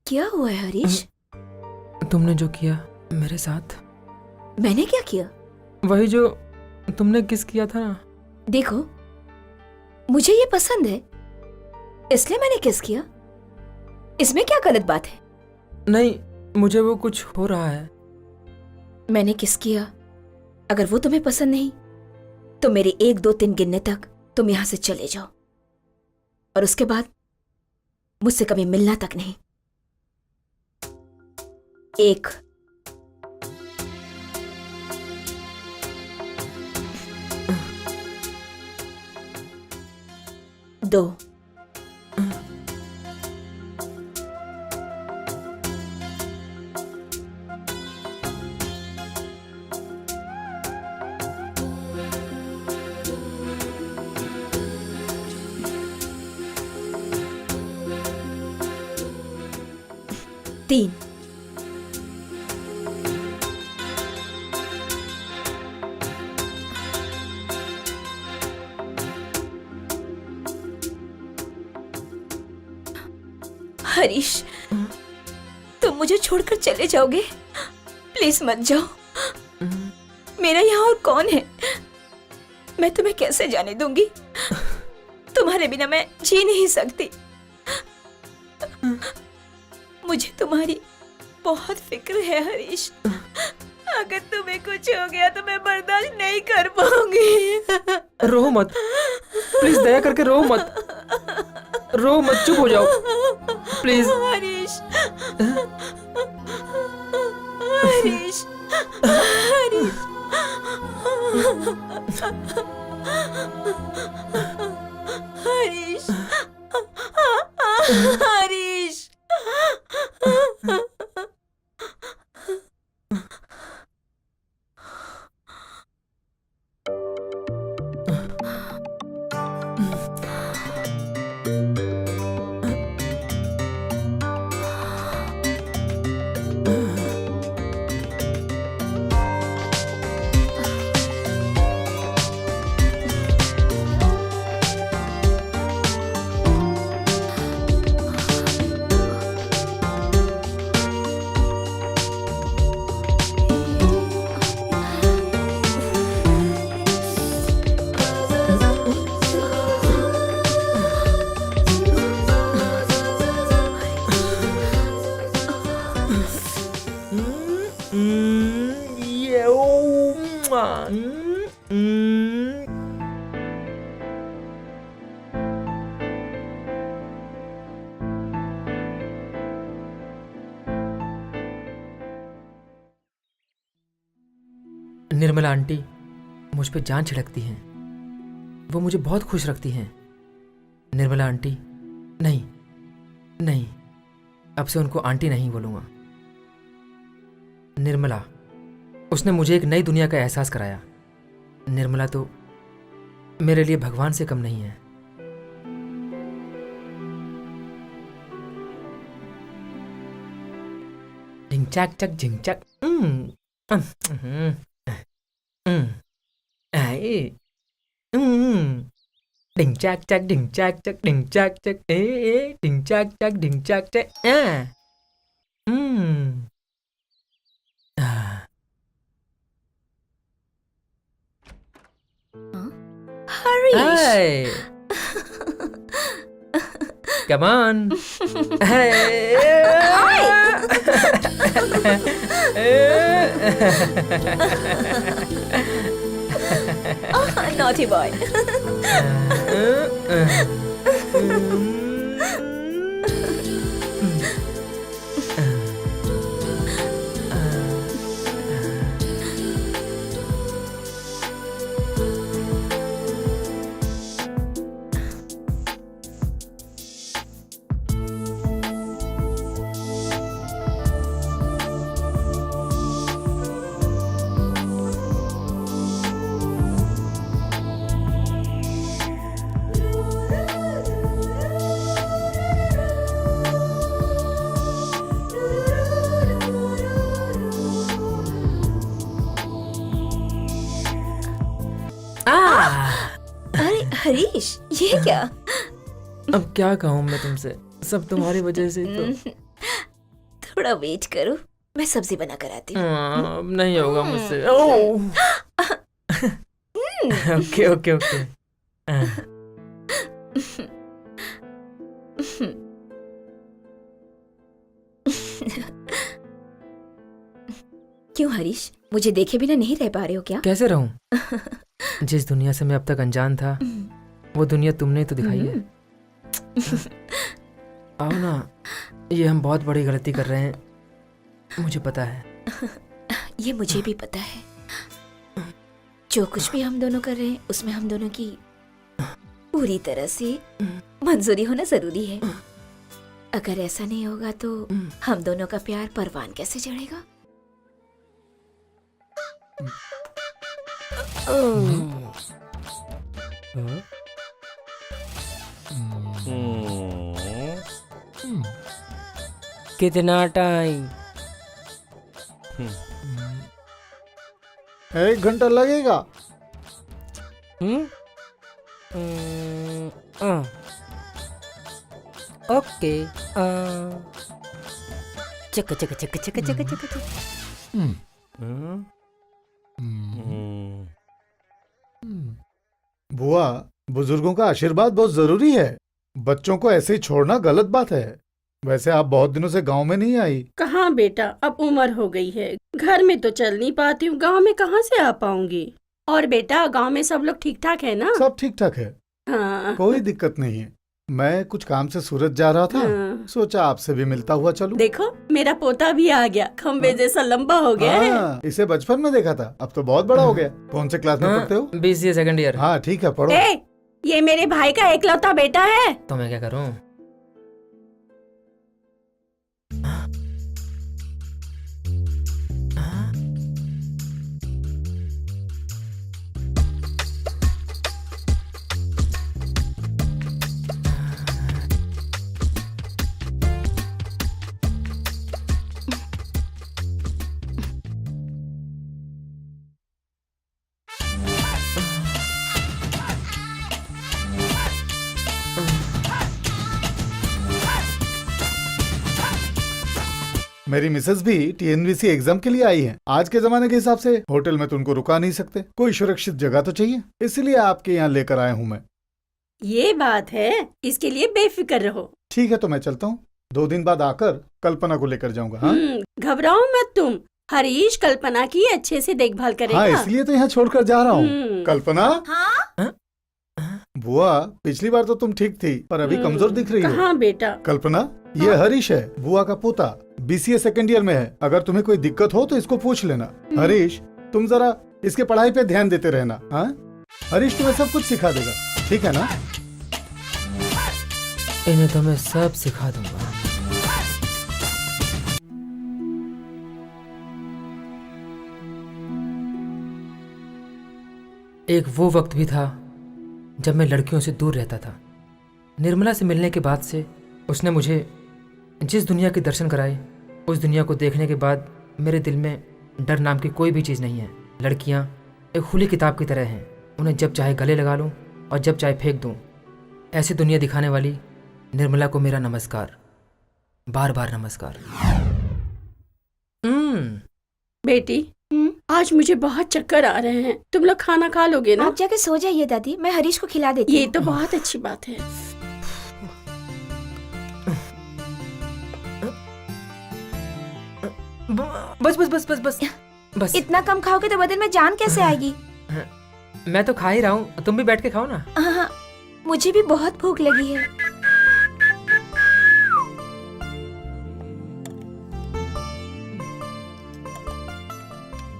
क्या हुआ है हरीश? तुमने जो किया मेरे साथ। मैंने क्या किया? वही जो तुमने किस किया था ना। देखो, मुझे ये पसंद है इसलिए मैंने किस किया। इसमें क्या गलत बात है? नहीं, मुझे वो कुछ हो रहा है। मैंने किस किया, अगर वो तुम्हें पसंद नहीं तो मेरे 1 2 3 गिनने तक तुम यहां से चले जाओ और उसके बाद मुझसे कभी मिलना तक नहीं। 1 2 3 हरीश, तुम मुझे छोड़कर चले जाओगे? प्लीज मत जाओ। मेरा यहाँ और कौन है? मैं तुम्हें कैसे जाने दूंगी? तुम्हारे बिना मैं जी नहीं सकती। मुझे तुम्हारी बहुत फिक्र है हरीश। अगर तुम्हें कुछ हो गया तो मैं बर्दाश्त नहीं कर पाऊंगी। रो मत, प्लीज दया करके रो मत। रो मत, चुप हो जाओ प्लीज। हरीश, हरीश, हरीश, हरीश, हरीश। निर्मला आंटी मुझ पे जान छिड़कती हैं, वो मुझे बहुत खुश रखती हैं। निर्मला आंटी नहीं नहीं, अब से उनको आंटी नहीं बोलूँगा। निर्मला, उसने मुझे एक नई दुनिया का एहसास कराया। निर्मला तो मेरे लिए भगवान से कम नहीं है। ढिंचाक चक झिंचक ढिंचाक चक ढिंचाक चक ढिंचाक चक ढिंचाक चक ढिंचाक चक Harish, Come on. naughty boy. अरे हरीश, ये क्या? अब क्या कहूँ मैं तुमसे, सब तुम्हारी वजह से तो। थोड़ा वेट करो, मैं सब्जी बना कर आती हूँ। अब नहीं होगा मुझसे। Okay okay okay. क्यों हरीश, मुझे देखे बिना नहीं रह पा रहे हो क्या? कैसे रहूं? जिस दुनिया से मैं अब तक अनजान था, वो दुनिया तुमने तो दिखाई है। आओ ना, ये हम बहुत बड़ी गलती कर रहे हैं, मुझे पता है। ये मुझे भी पता है। जो कुछ भी हम दोनों कर रहे हैं, उसमें हम दोनों की पूरी तरह से मंजूरी होना जरूरी है। अगर ऐसा नहीं होगा तो हम दोनों का प्यार परवान कैसे चढ़ेगा? कितना टाइम? 1 घंटा लगेगा। ओके। चक चक चक चक चक चक चक। बुआ, बुजुर्गों का आशीर्वाद बहुत जरूरी है। बच्चों को ऐसे ही छोड़ना गलत बात है। वैसे आप बहुत दिनों से गांव में नहीं आई। कहाँ बेटा, अब उम्र हो गई है, घर में तो चल नहीं पाती हूँ, गांव में कहाँ से आ पाऊंगी। और बेटा, गांव में सब लोग ठीक ठाक है ना? सब ठीक ठाक है, हाँ। कोई दिक्कत नहीं है। मैं कुछ काम से सूरत जा रहा था, हाँ। सोचा आपसे भी मिलता हुआ चलूं। देखो, मेरा पोता भी आ गया, खम्बे जैसा लंबा हो गया है। हाँ, इसे बचपन में देखा था, अब तो बहुत बड़ा हो गया। कौन से क्लास में पढ़ते हो? BCA second year. हाँ ठीक है, पढ़ो। ये मेरे भाई का एकलौता बेटा है। तो मैं क्या करूं? मेरी मिसेस भी TNVC एग्जाम के लिए आई हैं। आज के जमाने के हिसाब से होटल में तो उनको रुका नहीं सकते, कोई सुरक्षित जगह तो चाहिए, इसलिए आपके यहाँ लेकर आया हूँ मैं। ये बात है, इसके लिए बेफिक्र रहो। ठीक है, तो मैं चलता हूँ। 2 दिन बाद आकर कल्पना को लेकर जाऊंगा। हाँ घबराओ मत तुम, हरीश कल्पना की अच्छे से देखभाल करेगा। हाँ, इसलिए तो यहाँ छोड़कर जा रहा हूँ। कल्पना। हाँ? बुआ, पिछली बार तो तुम ठीक थी, पर अभी कमजोर दिख रही हो। कहाँ बेटा? कल्पना, ये हरीश है, बुआ का पोता, BCA सेकंड ईयर में है। अगर तुम्हें कोई दिक्कत हो तो इसको पूछ लेना। हरीश, तुम जरा इसके पढ़ाई पे ध्यान देते रहना। हाँ, हरीश तुम्हें सब कुछ सिखा देगा, ठीक है ना? इन्हें तो मैं सब सिखा दूंगा। एक वो वक्त भी था जब मैं लड़कियों से दूर रहता था। निर्मला से मिलने के बाद से उसने मुझे जिस दुनिया के दर्शन कराए, उस दुनिया को देखने के बाद मेरे दिल में डर नाम की कोई भी चीज़ नहीं है। लड़कियां एक खुली किताब की तरह हैं, उन्हें जब चाहे गले लगा लूं और जब चाहे फेंक दूं। ऐसी दुनिया दिखाने वाली निर्मला को मेरा नमस्कार, बार बार नमस्कार। बेटी, आज मुझे बहुत चक्कर आ रहे हैं, तुम लोग खाना खा लोगे ना? आप जाके सो जाइए दादी, मैं हरीश को खिला देती ये हूँ। तो बहुत अच्छी बात है। बस बस बस बस बस बस। इतना कम खाओगे तो बदन में जान कैसे आएगी? मैं तो खा ही रहा हूँ, तुम भी बैठ के खाओ ना। हाँ, मुझे भी बहुत भूख लगी है।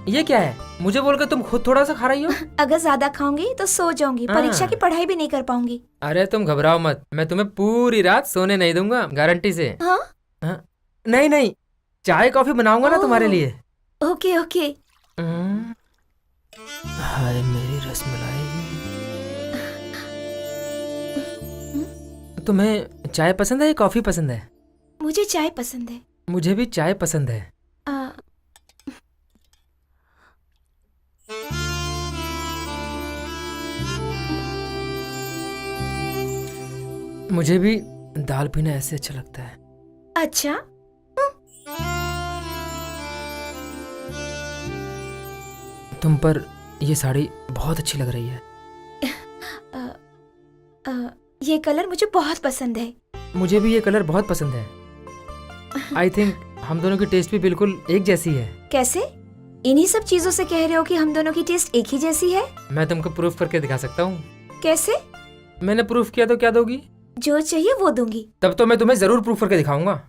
ये क्या है? मुझे बोलकर तुम खुद थोड़ा सा खा रही हो? अगर ज्यादा खाऊंगी तो सो जाऊंगी, परीक्षा की पढ़ाई भी नहीं कर पाऊंगी। अरे तुम घबराओ मत, मैं तुम्हें पूरी रात सोने नहीं दूंगा, गारंटी से। हाँ? हाँ? नहीं नहीं, चाय कॉफी बनाऊंगा ना तुम्हारे लिए। Okay okay. हाय मेरी रसमलाई। तुम्हें चाय पसंद है या कॉफी पसंद है? मुझे चाय पसंद है। मुझे भी चाय पसंद है। मुझे भी दाल पीना ऐसे अच्छा लगता है। अच्छा, तुम पर ये साड़ी बहुत अच्छी लग रही है। ये कलर मुझे बहुत पसंद है। मुझे भी ये कलर बहुत पसंद है। आई थिंक हम दोनों की टेस्ट भी बिल्कुल एक जैसी है। कैसे? इन्हीं सब चीजों से कह रहे हो कि हम दोनों की टेस्ट एक ही जैसी है? मैं तुमको प्रूफ करके दिखा सकता हूँ। कैसे? मैंने प्रूफ किया तो क्या दोगी? जो चाहिए वो दूंगी। तब तो मैं तुम्हें जरूर प्रूफ करके दिखाऊंगा।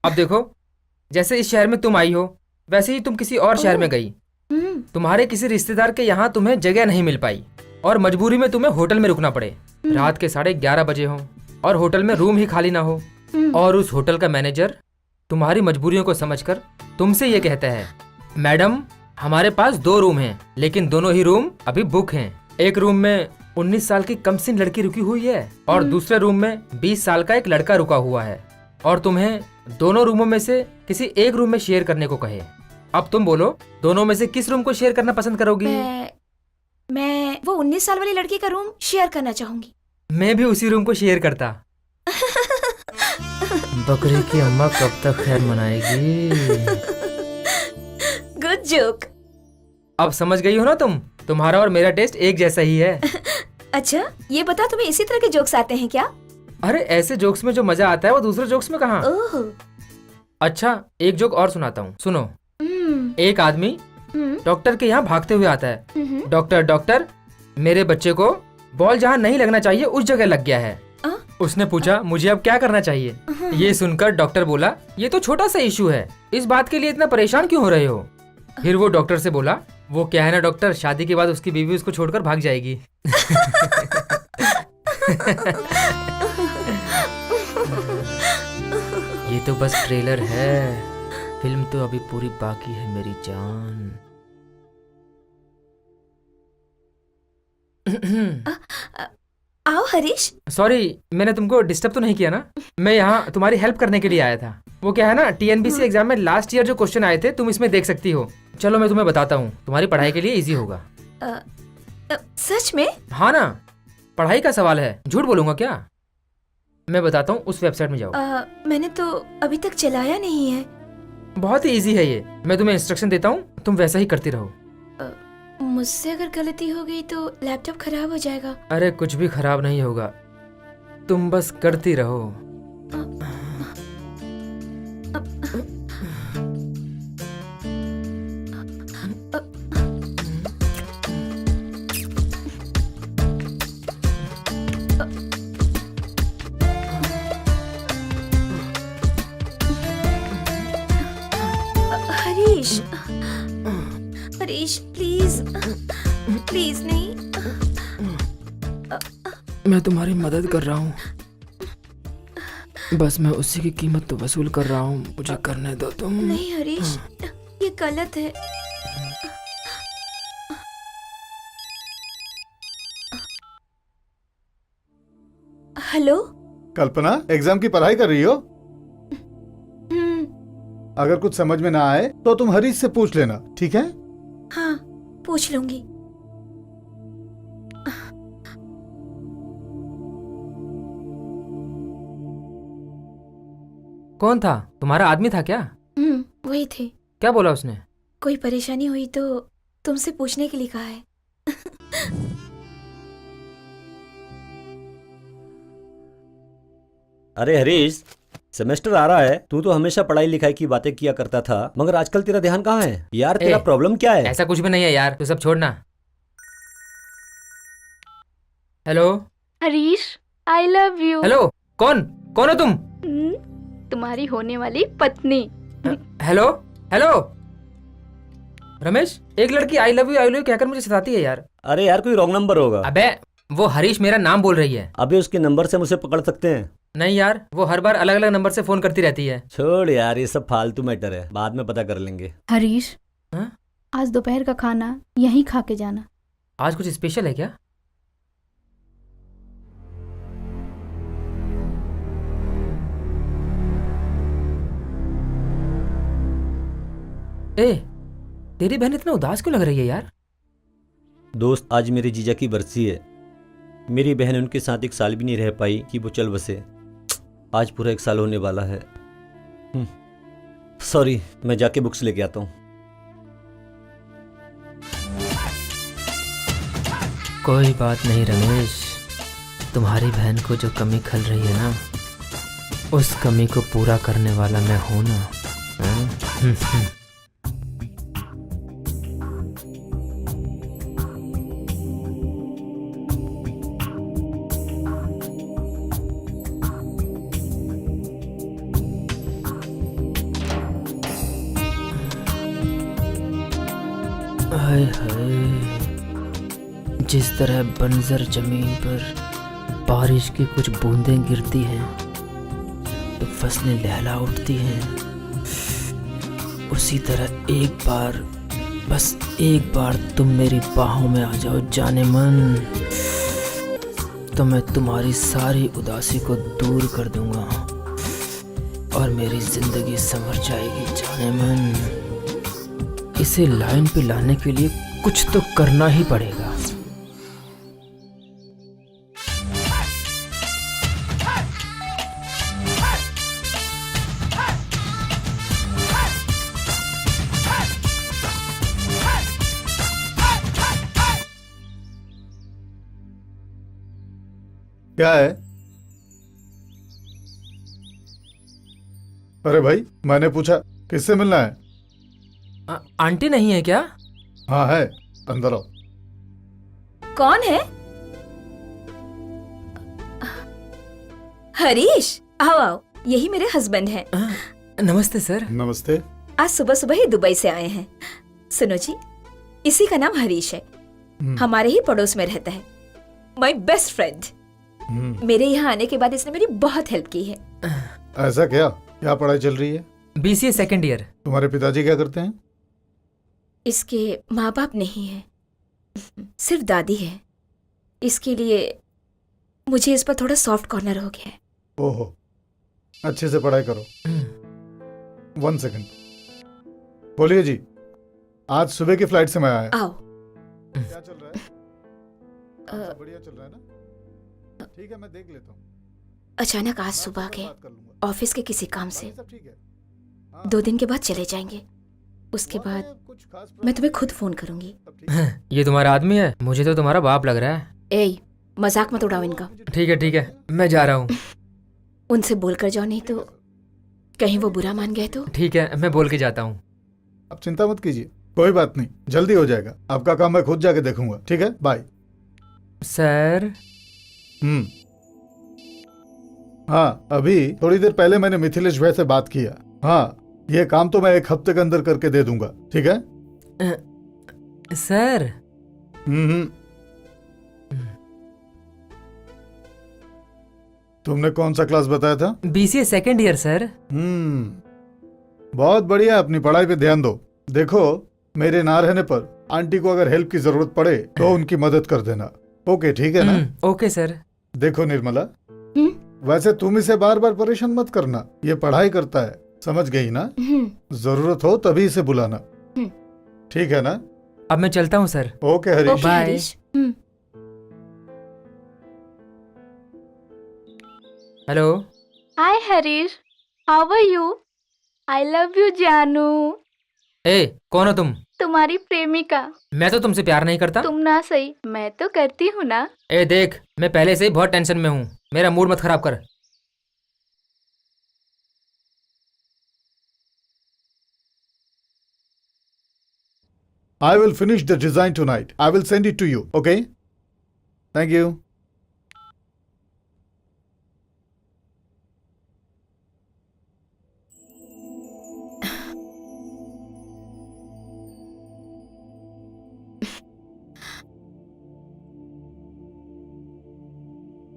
अब देखो, जैसे इस शहर में तुम आई हो, वैसे ही तुम किसी और शहर में गई। तुम्हारे किसी रिश्तेदार के यहाँ तुम्हें जगह नहीं मिल पाई और मजबूरी में तुम्हें होटल में रुकना पड़े। रात के 11:30 बजे हो और होटल में रूम ही खाली ना हो, और उस होटल का मैनेजर तुम्हारी मजबूरियों को समझकर तुमसे ये कहता है, मैडम हमारे पास 2 रूम हैं, लेकिन दोनों ही रूम अभी बुक हैं। एक रूम में 19 साल की कमसिन लड़की रुकी हुई है और दूसरे रूम में 20 साल का एक लड़का रुका हुआ है, और तुम्हें दोनों रूमों में से किसी एक रूम में शेयर करने को कहे। अब तुम बोलो, दोनों में से किस रूम को शेयर करना पसंद करोगी? मैं वो 19 साल वाली लड़की का रूम शेयर करना चाहूंगी। मैं भी उसी रूम को शेयर करता। बकरी की अम्मा कब तक खैर मनाएगी? Good joke. अब समझ गई हो ना तुम? तुम्हारा और मेरा टेस्ट एक जैसा ही है। अच्छा, ये बता तुम्हें इसी तरह के जोक्स आते हैं क्या? अरे ऐसे जोक्स में जो मजा आता है वो दूसरे जोक्स में कहाँ? ओह। अच्छा, एक जोक और सुनाता हूँ, सुनो। एक आदमी डॉक्टर के यहाँ भागते हुए आता है। डॉक्टर डॉक्टर, मेरे बच्चे को बॉल जहाँ नहीं लगना चाहिए उस जगह लग गया है। उसने पूछा, मुझे अब क्या करना चाहिए? ये सुनकर डॉक्टर बोला, ये तो छोटा सा इशू है, इस बात के लिए इतना परेशान क्यों हो रहे हो? फिर वो डॉक्टर से बोला, वो क्या है ना डॉक्टर, शादी के बाद उसकी बीवी उसको छोड़कर भाग जाएगी। ये तो बस ट्रेलर है, फिल्म तो अभी पूरी बाकी है मेरी जान। आओ हरीश। सॉरी, मैंने तुमको डिस्टर्ब तो नहीं किया ना? मैं यहाँ तुम्हारी हेल्प करने के लिए आया था। वो क्या है ना, TNPSC एग्जाम में लास्ट ईयर जो क्वेश्चन आए थे, तुम इसमें देख सकती हो। चलो मैं तुम्हें बताता हूँ, तुम्हारी पढ़ाई के लिए इजी होगा। सच में? हाँ ना, पढ़ाई का सवाल है, झूठ बोलूंगा क्या? मैं बताता हूँ, उस वेबसाइट में जाओ। मैंने तो अभी तक चलाया नहीं है। बहुत ही इजी है ये, मैं तुम्हें इंस्ट्रक्शन देता हूँ, तुम वैसा ही करती रहो। मुझसे अगर गलती हो गई तो लैपटॉप खराब हो जाएगा। अरे कुछ भी खराब नहीं होगा, तुम बस करती रहो। हरीश, हरीश प्लीज। प्लीज नहीं। मैं तुम्हारी मदद कर रहा हूँ, बस मैं उसी की कीमत तो वसूल कर रहा हूँ, मुझे करने दो तुम। नहीं हरीश, ये गलत है। हेलो। कल्पना, एग्जाम की पढ़ाई कर रही हो? हम्म, अगर कुछ समझ में ना आए तो तुम हरीश से पूछ लेना, ठीक है? हाँ पूछ लूंगी। कौन था? तुम्हारा आदमी था क्या? वही थे। क्या बोला उसने? कोई परेशानी हुई तो तुमसे पूछने के लिए कहा है। अरे हरीश, सेमेस्टर आ रहा है। तू तो हमेशा पढ़ाई लिखाई की बातें किया करता था, मगर आजकल तेरा ध्यान कहाँ है यार? तेरा प्रॉब्लम क्या है? ऐसा कुछ भी नहीं है यार, तू सब छोड़ना। Hello. Harish, I love you. Hello, कौन कौन हो तुम? तुम्हारी होने वाली पत्नी। Hello hello. रमेश, एक लड़की आई लव यू कहकर मुझे सताती है यार। अरे यार, कोई रॉन्ग नंबर होगा। अबे वो हरीश मेरा नाम बोल रही है। अबे उसके नंबर से मुझे पकड़ सकते हैं? नहीं यार, वो हर बार अलग अलग नंबर से फोन करती रहती है। छोड़ यार, ये सब फालतू मैटर है, बाद में पता कर लेंगे। हरीश, हाँ? आज दोपहर का खाना यहीं खा के जाना। आज कुछ स्पेशल है क्या? ए, तेरी बहन इतना उदास क्यों लग रही है यार? दोस्त, आज मेरे जीजा की बरसी है। मेरी बहन उनके साथ एक साल भी नहीं रह पाई कि वो चल बसे। आज पूरा 1 साल होने वाला है। सॉरी, मैं जाके बुक्स लेके आता हूँ। कोई बात नहीं रमेश, तुम्हारी बहन को जो कमी खल रही है ना, उस कमी को पूरा करने वाला मैं हूं ना। हाय हाय, जिस तरह बंजर जमीन पर बारिश की कुछ बूंदें गिरती हैं तो फसलें लहला उठती हैं, उसी तरह एक बार, बस एक बार तुम मेरी बाहों में आ जाओ जाने मन, तो मैं तुम्हारी सारी उदासी को दूर कर दूंगा और मेरी जिंदगी संवर जाएगी जाने मन। इसे लाइन पे लाने के लिए कुछ तो करना ही पड़ेगा। क्या है? अरे भाई, मैंने पूछा किससे मिलना है? आंटी नहीं है क्या? हाँ है, अंदर आओ। कौन है? हरीश, आओ आओ, यही मेरे हस्बैंड हैं। नमस्ते सर। नमस्ते। आज सुबह सुबह ही दुबई से आए हैं। सुनो जी, इसी का नाम हरीश है, हमारे ही पड़ोस में रहता है, माय बेस्ट फ्रेंड। मेरे यहाँ आने के बाद इसने मेरी बहुत हेल्प की है। ऐसा क्या? क्या पढ़ाई चल रही है? BCA second year. तुम्हारे पिताजी क्या करते हैं? इसके माँ बाप नहीं है, सिर्फ दादी है, इसके लिए मुझे इस पर थोड़ा सॉफ्ट कॉर्नर हो गया है। ओहो, अच्छे से पढ़ाई करो। 1 सेकंड। बोलिए जी, आज सुबह की फ्लाइट से मैं आया। आओ। क्या चल रहा है? सब बढ़िया चल रहा है ना? ठीक है, मैं देख लेता हूँ। अचानक आज सुबह के ऑफिस के किसी काम से सब ठीक है। 2 दिन के बाद चले जाएंगे, उसके बाद मैं तुम्हें खुद फोन करूंगी। ये तुम्हारा आदमी है? मुझे तो तुम्हारा बाप लग रहा है। ए, मजाक मत उड़ाओ इनका। ठीक है, मैं जा रहा हूँ। उनसे बोलकर जाओ, नहीं तो कहीं वो बुरा मान गए तो। ठीक है, मैं बोल के जाता हूँ। आप चिंता मत कीजिए, कोई बात नहीं, जल्दी हो जाएगा। आपका काम मैं खुद जाके देखूंगा। ठीक है, बाय। सर। हाँ, अभी थोड़ी देर पहले मैंने मिथिलेश भाई से बात किया। हाँ, ये काम तो मैं 1 हफ्ते के अंदर करके दे दूंगा। ठीक है सर। हम्म। तुमने कौन सा क्लास बताया था? BCA second year sir. बहुत बढ़िया, अपनी पढ़ाई पे ध्यान दो। देखो, मेरे ना रहने पर आंटी को अगर हेल्प की जरूरत पड़े तो उनकी मदद कर देना। ओके, ठीक है ना? Okay sir. देखो निर्मला, वैसे तुम इसे बार बार परेशान मत करना, ये पढ़ाई करता है, समझ गई ना? जरूरत हो तभी इसे बुलाना, ठीक है ना? अब मैं चलता हूँ sir. Okay Harish. Okay bye. Harish. Hello. Hi Harish, how are you? I love you जानू। ए, कौन हो तुम? तुम्हारी प्रेमिका। मैं तो तुमसे प्यार नहीं करता। तुम ना सही, मैं तो करती हूँ ना। ए देख, मैं पहले से ही बहुत टेंशन में हूँ, मेरा मूड मत खराब कर। I will finish the design tonight. I will send it to you, okay? Thank you.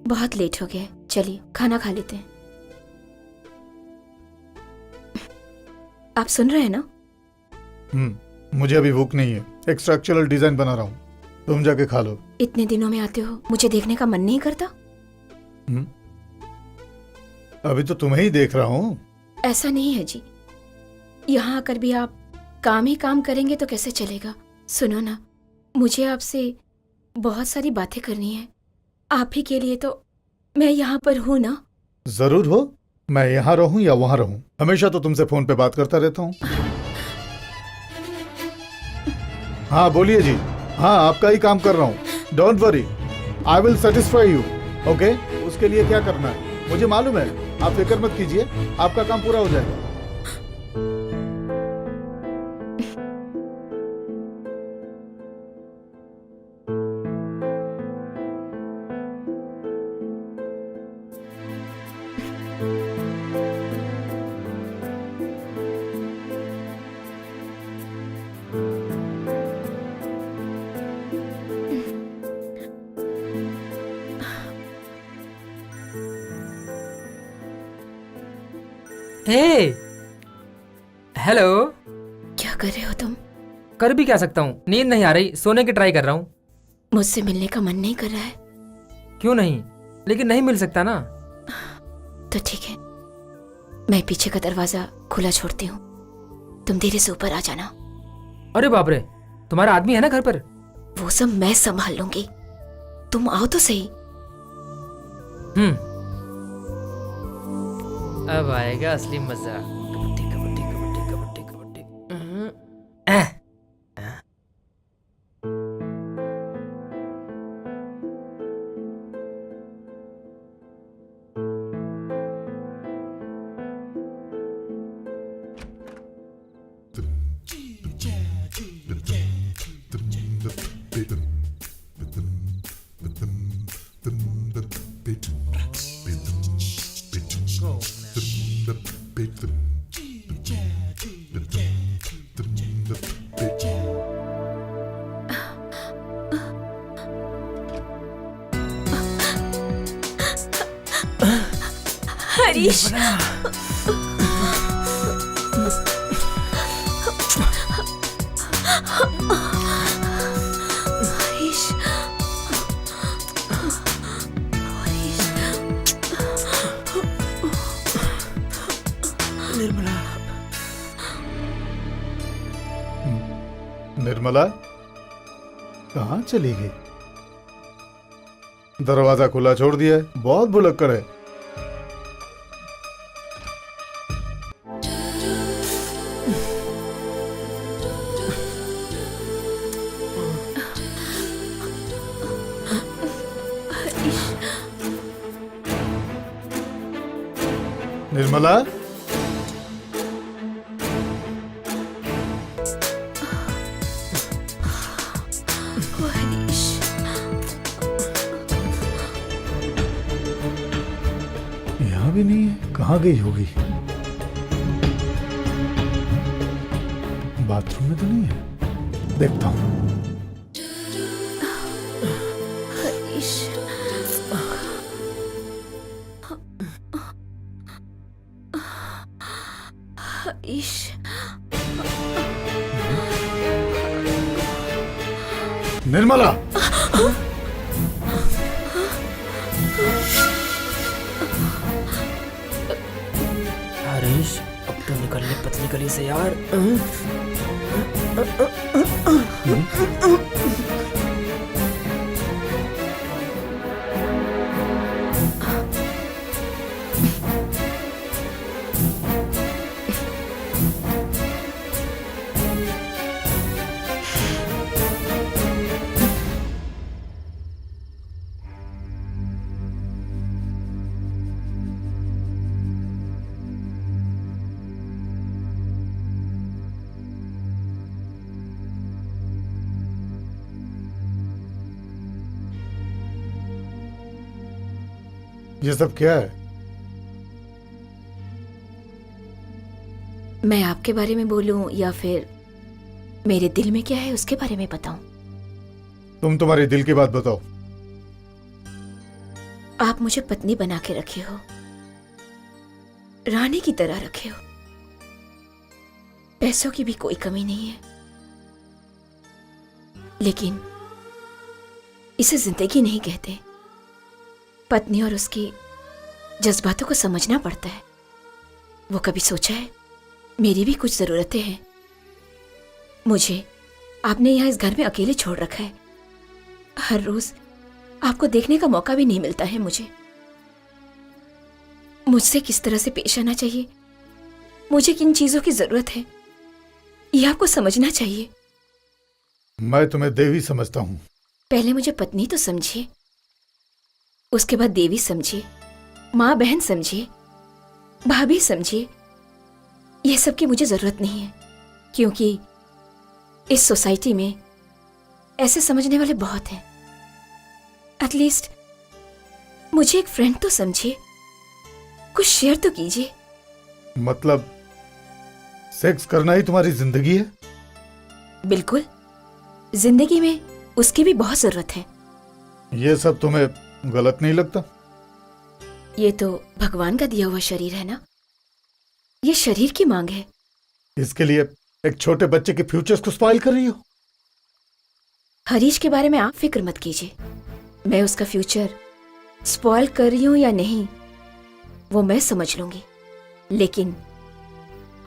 बहुत लेट हो गया, चलिए खाना खा लेते हैं। आप सुन रहे हैं ना? मुझे अभी भूख नहीं है, एक स्ट्रक्चरल डिजाइन बना रहा हूँ, तुम जाके खा लो। इतने दिनों में आते हो, मुझे देखने का मन नहीं करता? अभी तो तुम्हें ही देख रहा हूँ। ऐसा नहीं है जी, यहाँ आकर भी आप काम ही काम करेंगे तो कैसे चलेगा? सुनो ना, मुझे आपसे बहुत सारी बातें करनी है, आप ही के लिए तो मैं यहाँ पर हूँ ना। जरूर हो, मैं यहाँ रहूँ या वहाँ रहूँ, हमेशा तो तुमसे फोन पे बात करता रहता हूँ। हाँ बोलिए जी। हाँ, आपका ही काम कर रहा हूँ, don't worry, I will satisfy you, okay? उसके लिए क्या करना है मुझे मालूम है, आप फिक्र मत कीजिए, आपका काम पूरा हो जाएगा। हे, हेलो। क्या कर रहे हो तुम? कर भी क्या सकता हूँ, नींद नहीं आ रही, सोने की ट्राई कर रहा हूँ। मुझसे मिलने का मन नहीं कर रहा है? क्यों नहीं, लेकिन नहीं मिल सकता ना। तो ठीक है, मैं पीछे का दरवाजा खुला छोड़ती हूँ, तुम धीरे से ऊपर आ जाना। अरे बाप रे, तुम्हारा आदमी है ना घर पर? वो सब मैं संभाल लूंगी, तुम आओ तो सही। अब आएगा असली मजा। कबड्डी कबड्डी कबड्डी कबड्डी कबड्डी। हरीश, हरीश, निर्मला। निर्मला कहाँ चली गई? दरवाजा खुला छोड़ दिया है, बहुत भुलक्कड़ है। निर्मला, हरीश, यहाँ भी नहीं है, कहाँ गई होगी? बाथरूम में तो नहीं है, देखता हूँ। निर्मला, हरीश, अब तो निकल ले पतली गली से यार। ये सब क्या है? मैं आपके बारे में बोलूं या फिर मेरे दिल में क्या है उसके बारे में बताऊं? तुम तुम्हारे दिल की बात बताओ। आप मुझे पत्नी बना के रखे हो, रानी की तरह रखे हो। पैसों की भी कोई कमी नहीं है, लेकिन इसे जिंदगी नहीं कहते। पत्नी और उसकी जज्बातों को समझना पड़ता है। वो कभी सोचा है मेरी भी कुछ जरूरतें हैं? मुझे आपने यहाँ इस घर में अकेले छोड़ रखा है। हर रोज आपको देखने का मौका भी नहीं मिलता है। मुझसे किस तरह से पेश आना चाहिए, मुझे किन चीजों की जरूरत है, ये आपको समझना चाहिए। मैं तुम्हें देवी समझता हूँ। पहले मुझे पत्नी तो समझिए, उसके बाद देवी समझिए, माँ बहन समझिए, भाभी समझिए। यह सब की मुझे जरूरत नहीं है, क्योंकि इस सोसाइटी में ऐसे समझने वाले बहुत हैं। एटलीस्ट मुझे एक फ्रेंड तो समझिए, कुछ शेयर तो कीजिए। मतलब सेक्स करना ही तुम्हारी जिंदगी है? बिल्कुल, जिंदगी में उसकी भी बहुत जरूरत है। ये सब तुम्हें गलत नहीं लगता? ये तो भगवान का दिया हुआ शरीर है ना, ये शरीर की मांग है। इसके लिए एक छोटे बच्चे के फ्यूचर्स को स्पॉइल कर रही हो? हरीश के बारे में आप फिक्र मत कीजिए। मैं उसका फ्यूचर स्पॉइल कर रही हूं या नहीं वो मैं समझ लूंगी, लेकिन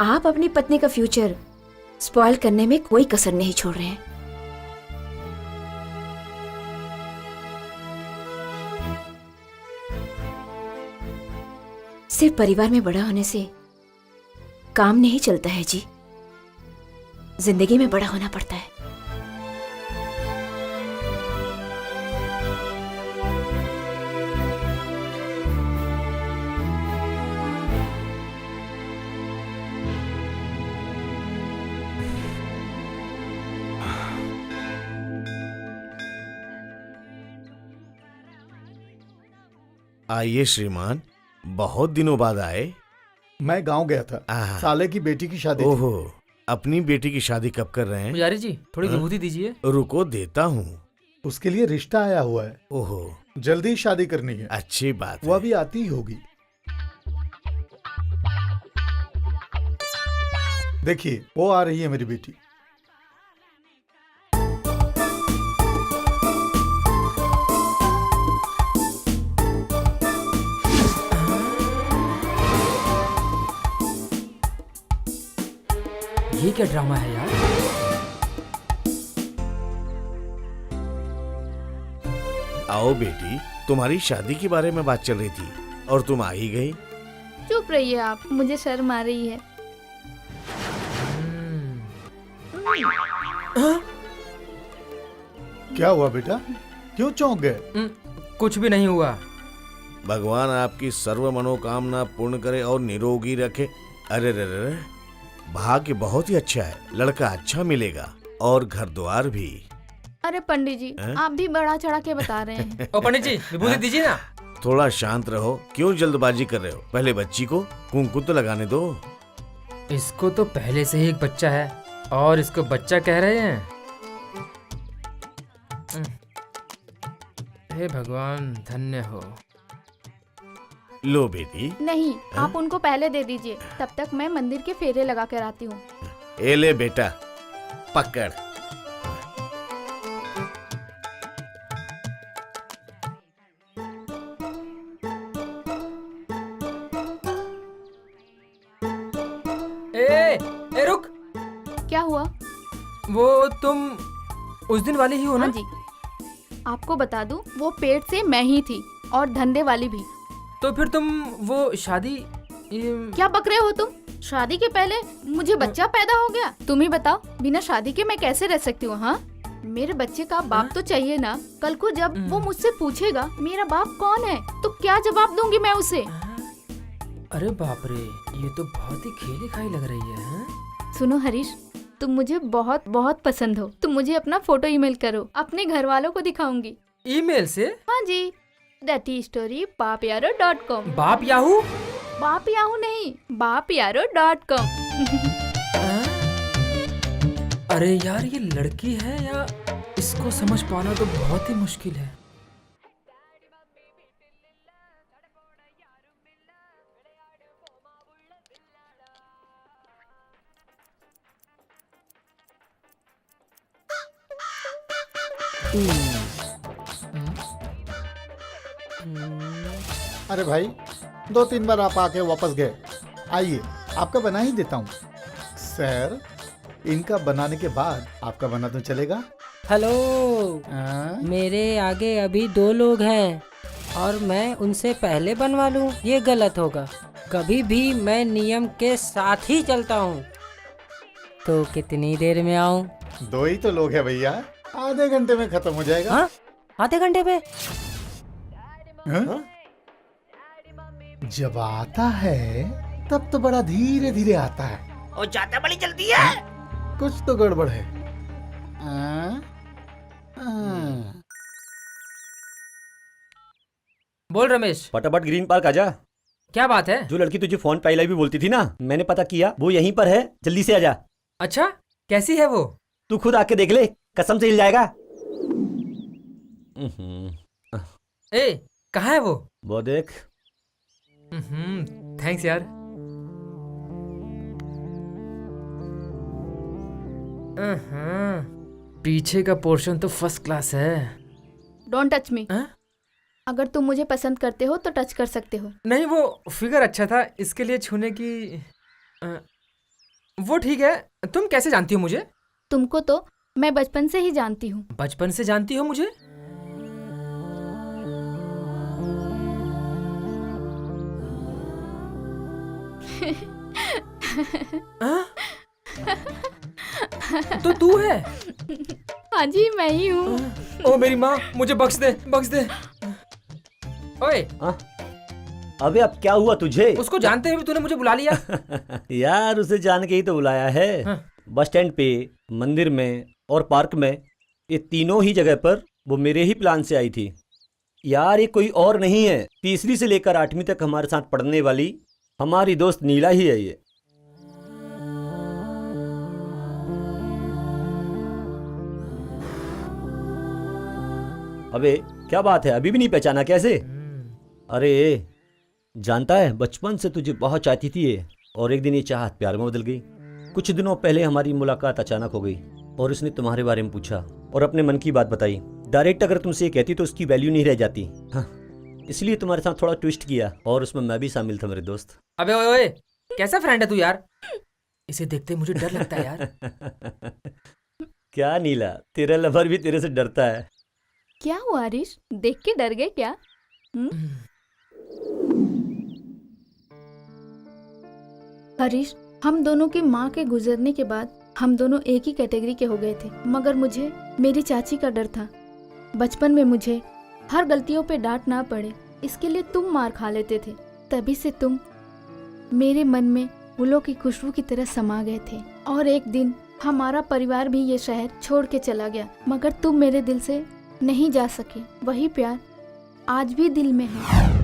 आप अपनी पत्नी का फ्यूचर स्पॉइल करने में कोई कसर नहीं छोड़ रहे हैं। सिर्फ परिवार में बड़ा होने से काम नहीं चलता है जी, जिंदगी में बड़ा होना पड़ता है। आइए श्रीमान, बहुत दिनों बाद आए। मैं गांव गया था, साले की बेटी की शादी थी। ओहो, अपनी बेटी की शादी कब कर रहे हैं? पुजारी जी थोड़ी विभूति दीजिए। रुको देता हूँ। उसके लिए रिश्ता आया हुआ है। ओहो, जल्दी शादी करनी है। अच्छी बात वो अभी आती ही होगी। देखिए वो आ रही है मेरी बेटी। ये क्या ड्रामा है यार? आओ बेटी, तुम्हारी शादी के बारे में बात चल रही थी और तुम आ ही गई। चुप रहिए आप, मुझे शर्म आ रही है। क्या हुआ बेटा, क्यों चौंक गए? कुछ भी नहीं हुआ। भगवान आपकी सर्व मनोकामना पूर्ण करे और निरोगी रखे। अरे रे रे, भाग्य बहुत ही अच्छा है, लड़का अच्छा मिलेगा और घर द्वार भी। अरे पंडित जी, आप भी बड़ा चढ़ा के बता रहे हैं। ओ पंडित जी विभूति दीजिए ना। थोड़ा शांत रहो, क्यों जल्दबाजी कर रहे हो? पहले बच्ची को कुंकू तो लगाने दो। इसको तो पहले से ही एक बच्चा है और इसको बच्चा कह रहे हैं। हे भगवान, धन्य हो। लो बेटी। नहीं, आप उनको पहले दे दीजिए, तब तक मैं मंदिर के फेरे लगा कर आती हूँ। ए ले बेटा, पकड़। वो तुम उस दिन वाली ही हो ना? हाँ जी, आपको बता दूं वो पेट से मैं ही थी और धंधे वाली भी। तो फिर तुम वो शादी क्या बक रहे हो तुम? शादी के पहले मुझे बच्चा पैदा हो गया। तुम ही बताओ, बिना शादी के मैं कैसे रह सकती हूँ? हाँ, मेरे बच्चे का बाप तो चाहिए ना। कल को जब वो मुझसे पूछेगा मेरा बाप कौन है, तो क्या जवाब दूंगी मैं उसे? अरे बाप रे, ये तो बहुत ही खेली खाई लग रही है। हाँ? सुनो हरीश, तुम मुझे बहुत बहुत पसंद हो। तुम मुझे अपना फोटो ईमेल करो, अपने घर वालों को दिखाऊंगी। ईमेल से? हाँ जी, datistory@baapyaro.com। बाप याहू? बाप याहू नहीं, baapyaro.com। अरे यार, ये लड़की है या इसको समझ पाना तो बहुत ही मुश्किल है। अरे भाई, 2-3 बार आप आके वापस गए। आइए, आपका बना ही देता हूँ। सर, इनका बनाने के बाद आपका बना तो चलेगा? हेलो, मेरे आगे अभी 2 लोग हैं और मैं उनसे पहले बनवा लूं, ये गलत होगा। कभी भी मैं नियम के साथ ही चलता हूँ। तो कितनी देर में आऊँ? 2 ही तो लोग हैं भैया, आधे घंटे में खत्म हो जाएगा। हाँ, आधे घंटे में? हाँ? जब आता है तब तो बड़ा धीरे धीरे आता है और जाता बड़ी जल्दी है। कुछ तो गड़बड़ है। बोल रमेश। फटाफट ग्रीन पार्क आजा। क्या बात है? जो लड़की तुझे फोन पे आई लव यू बोलती थी ना, मैंने पता किया, वो यहीं पर है, जल्दी से आजा। अच्छा, कैसी है वो? तू खुद आके देख ले, कसम से हिल जाएगा। ए, कहाँ है वो? वो देख। थैंक्स यार। पीछे का पोर्शन तो फर्स्ट क्लास है। Don't touch me. अगर तुम मुझे पसंद करते हो तो टच कर सकते हो। नहीं, वो फिगर अच्छा था, इसके लिए छूने की वो ठीक है। तुम कैसे जानती हो मुझे? तुमको तो मैं बचपन से ही जानती हूँ। बचपन से जानती हो मुझे? तो तू है? हाँ जी, मैं ही हूँ। ओ मेरी माँ, मुझे बख्श दे, बख्श दे। ओए, अबे अब क्या हुआ तुझे? उसको जानते हुए तूने मुझे बुला लिया? यार, उसे जान के ही तो बुलाया है। बस स्टैंड पे, मंदिर में और पार्क में, ये तीनों ही जगह पर वो मेरे ही प्लान से आई थी। यार, ये कोई और नहीं है, 3री से लेकर 8वीं तक हमारे साथ पढ़ने वाली हमारी दोस्त नीला ही है ये। अबे क्या बात है, अभी भी नहीं पहचाना कैसे? अरे जानता है, बचपन से तुझे बहुत चाहती थी ये, और एक दिन ये चाहत प्यार में बदल गई। कुछ दिनों पहले हमारी मुलाकात अचानक हो गई और उसने तुम्हारे बारे में पूछा और अपने मन की बात बताई। डायरेक्ट अगर तुमसे ये कहती तो उसकी वैल्यू नहीं रह जाती। हाँ, इसलिए तुम्हारे साथ थोड़ा ट्विस्ट किया और उसमें मैं भी शामिल था मेरे दोस्त। अबे ओए ओए, कैसा फ्रेंड है तू यार? इसे देखते मुझे डर लगता है यार। क्या नीला, तेरा लवर भी तेरे से डरता है। क्या हुआ हरीश, देख के डर गए क्या? हरीश, हम दोनों की माँ के गुजरने के बाद हम दोनों एक ही कैटेगरी के हो गए थे, मगर मुझे मेरी चाची का डर था। बचपन में मुझे हर गलतियों पे डांट ना पड़े, इसके लिए तुम मार खा लेते थे। तभी से तुम मेरे मन में फूलों की खुशबू की तरह समा गए थे। और एक दिन हमारा परिवार भी ये शहर छोड़ के चला गया, मगर तुम मेरे दिल से नहीं जा सके। वही प्यार आज भी दिल में है।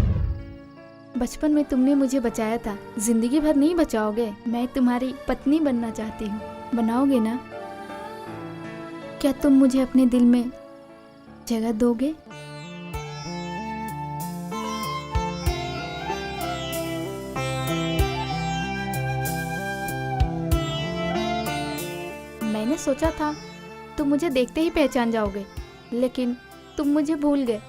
बचपन में तुमने मुझे बचाया था, जिंदगी भर नहीं बचाओगे। मैं तुम्हारी पत्नी बनना चाहती हूँ, बनाओगे ना? क्या तुम मुझे अपने दिल में जगह दोगे? मैंने सोचा था तुम मुझे देखते ही पहचान जाओगे, लेकिन तुम मुझे भूल गए।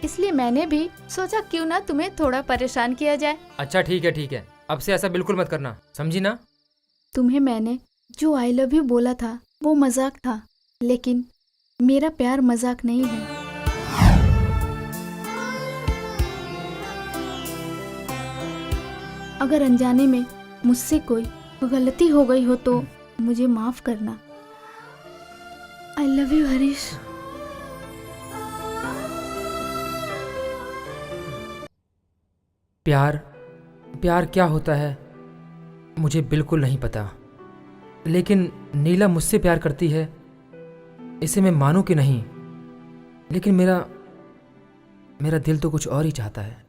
इसलिए मैंने भी सोचा क्यों ना तुम्हें थोड़ा परेशान किया जाए। अच्छा ठीक है, अब से ऐसा बिल्कुल मत करना, समझी ना? तुम्हें मैंने जो आई लव यू बोला था वो मजाक था, लेकिन मेरा प्यार मजाक नहीं है। अगर अनजाने में मुझसे कोई गलती हो गई हो तो मुझे माफ करना। आई लव यू हरीश। प्यार प्यार क्या होता है मुझे बिल्कुल नहीं पता, लेकिन नीला मुझसे प्यार करती है, इसे मैं मानूं कि नहीं, लेकिन मेरा दिल तो कुछ और ही चाहता है।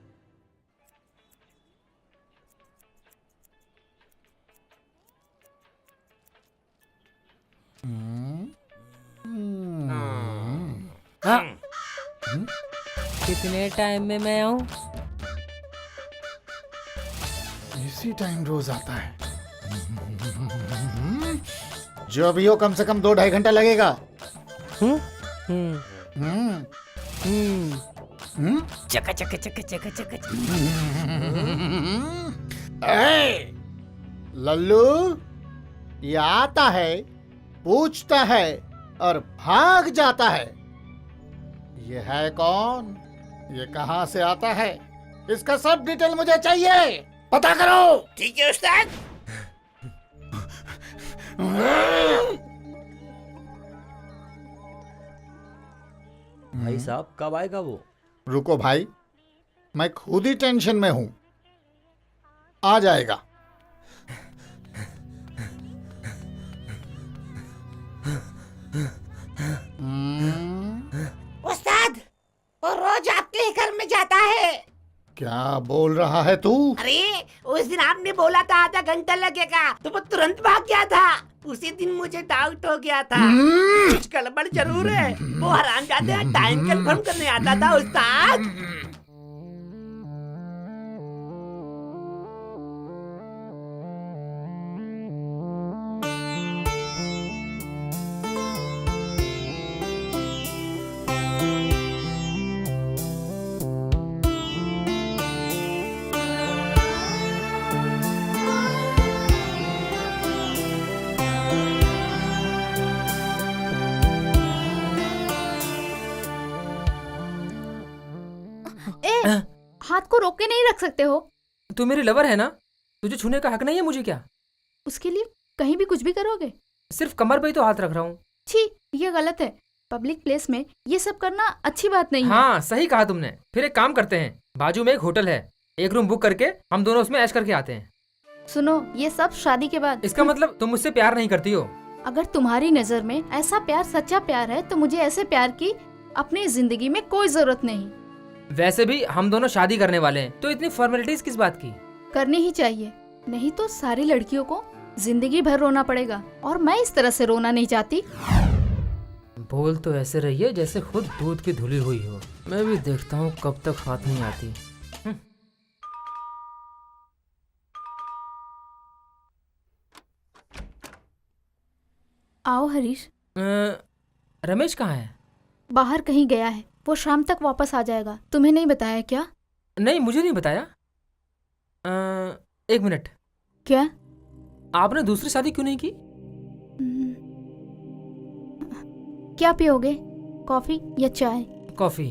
हाँ। कितने टाइम में मैं आऊं? इसी टाइम रोज आता है। जो भी हो कम से कम 2-2.5 घंटा लगेगा। चका चका चका चका चका। लल्लू, ये आता है, पूछता है और भाग जाता है। ये है कौन? ये कहां से आता है? इसका सब डिटेल मुझे चाहिए, पता करो। ठीक है उस्ताद। भाई साहब कब आएगा वो? रुको भाई, मैं खुद ही टेंशन में हूं। आ जाएगा। उस्ताद, वो रोज आपके ही घर में जाता है। क्या बोल रहा है तू? अरे उस दिन आपने बोला था आधा घंटा लगेगा, तो वो तुरंत भाग गया था। उसी दिन मुझे डाउट हो गया था, कुछ गड़बड़ जरूर है। वो हरामजादा टाइम कंफर्म करने आता था उस्ताद। हाथ को रोक के नहीं रख सकते हो? तू मेरी लवर है ना, तुझे छूने का हक नहीं है मुझे क्या? उसके लिए कहीं भी कुछ भी करोगे? सिर्फ कमर पे ही तो हाथ रख रहा हूँ। छी, ये गलत है। पब्लिक प्लेस में ये सब करना अच्छी बात नहीं है। हाँ सही कहा तुमने। फिर एक काम करते हैं, बाजू में एक होटल है, एक रूम बुक करके हम दोनों उसमें ऐश करके आते हैं। सुनो, ये सब शादी के बाद। इसका मतलब तुम मुझसे प्यार नहीं करती हो? अगर तुम्हारी नजर में ऐसा प्यार सच्चा प्यार है तो मुझे ऐसे प्यार की अपनी जिंदगी में कोई जरूरत नहीं। वैसे भी हम दोनों शादी करने वाले हैं, तो इतनी फॉर्मेलिटीज किस बात की? करनी ही चाहिए, नहीं तो सारी लड़कियों को जिंदगी भर रोना पड़ेगा, और मैं इस तरह से रोना नहीं चाहती। बोल तो ऐसे रही है जैसे खुद दूध की धुली हुई हो। मैं भी देखता हूँ कब तक हाथ नहीं आती। आओ हरीश। रमेश कहाँ है? बाहर कहीं गया है, वो शाम तक वापस आ जाएगा। तुम्हें नहीं बताया क्या? नहीं, मुझे नहीं बताया। एक मिनट, क्या? आपने दूसरी शादी क्यों नहीं की? क्या पियोगे, कॉफी या चाय? कॉफी।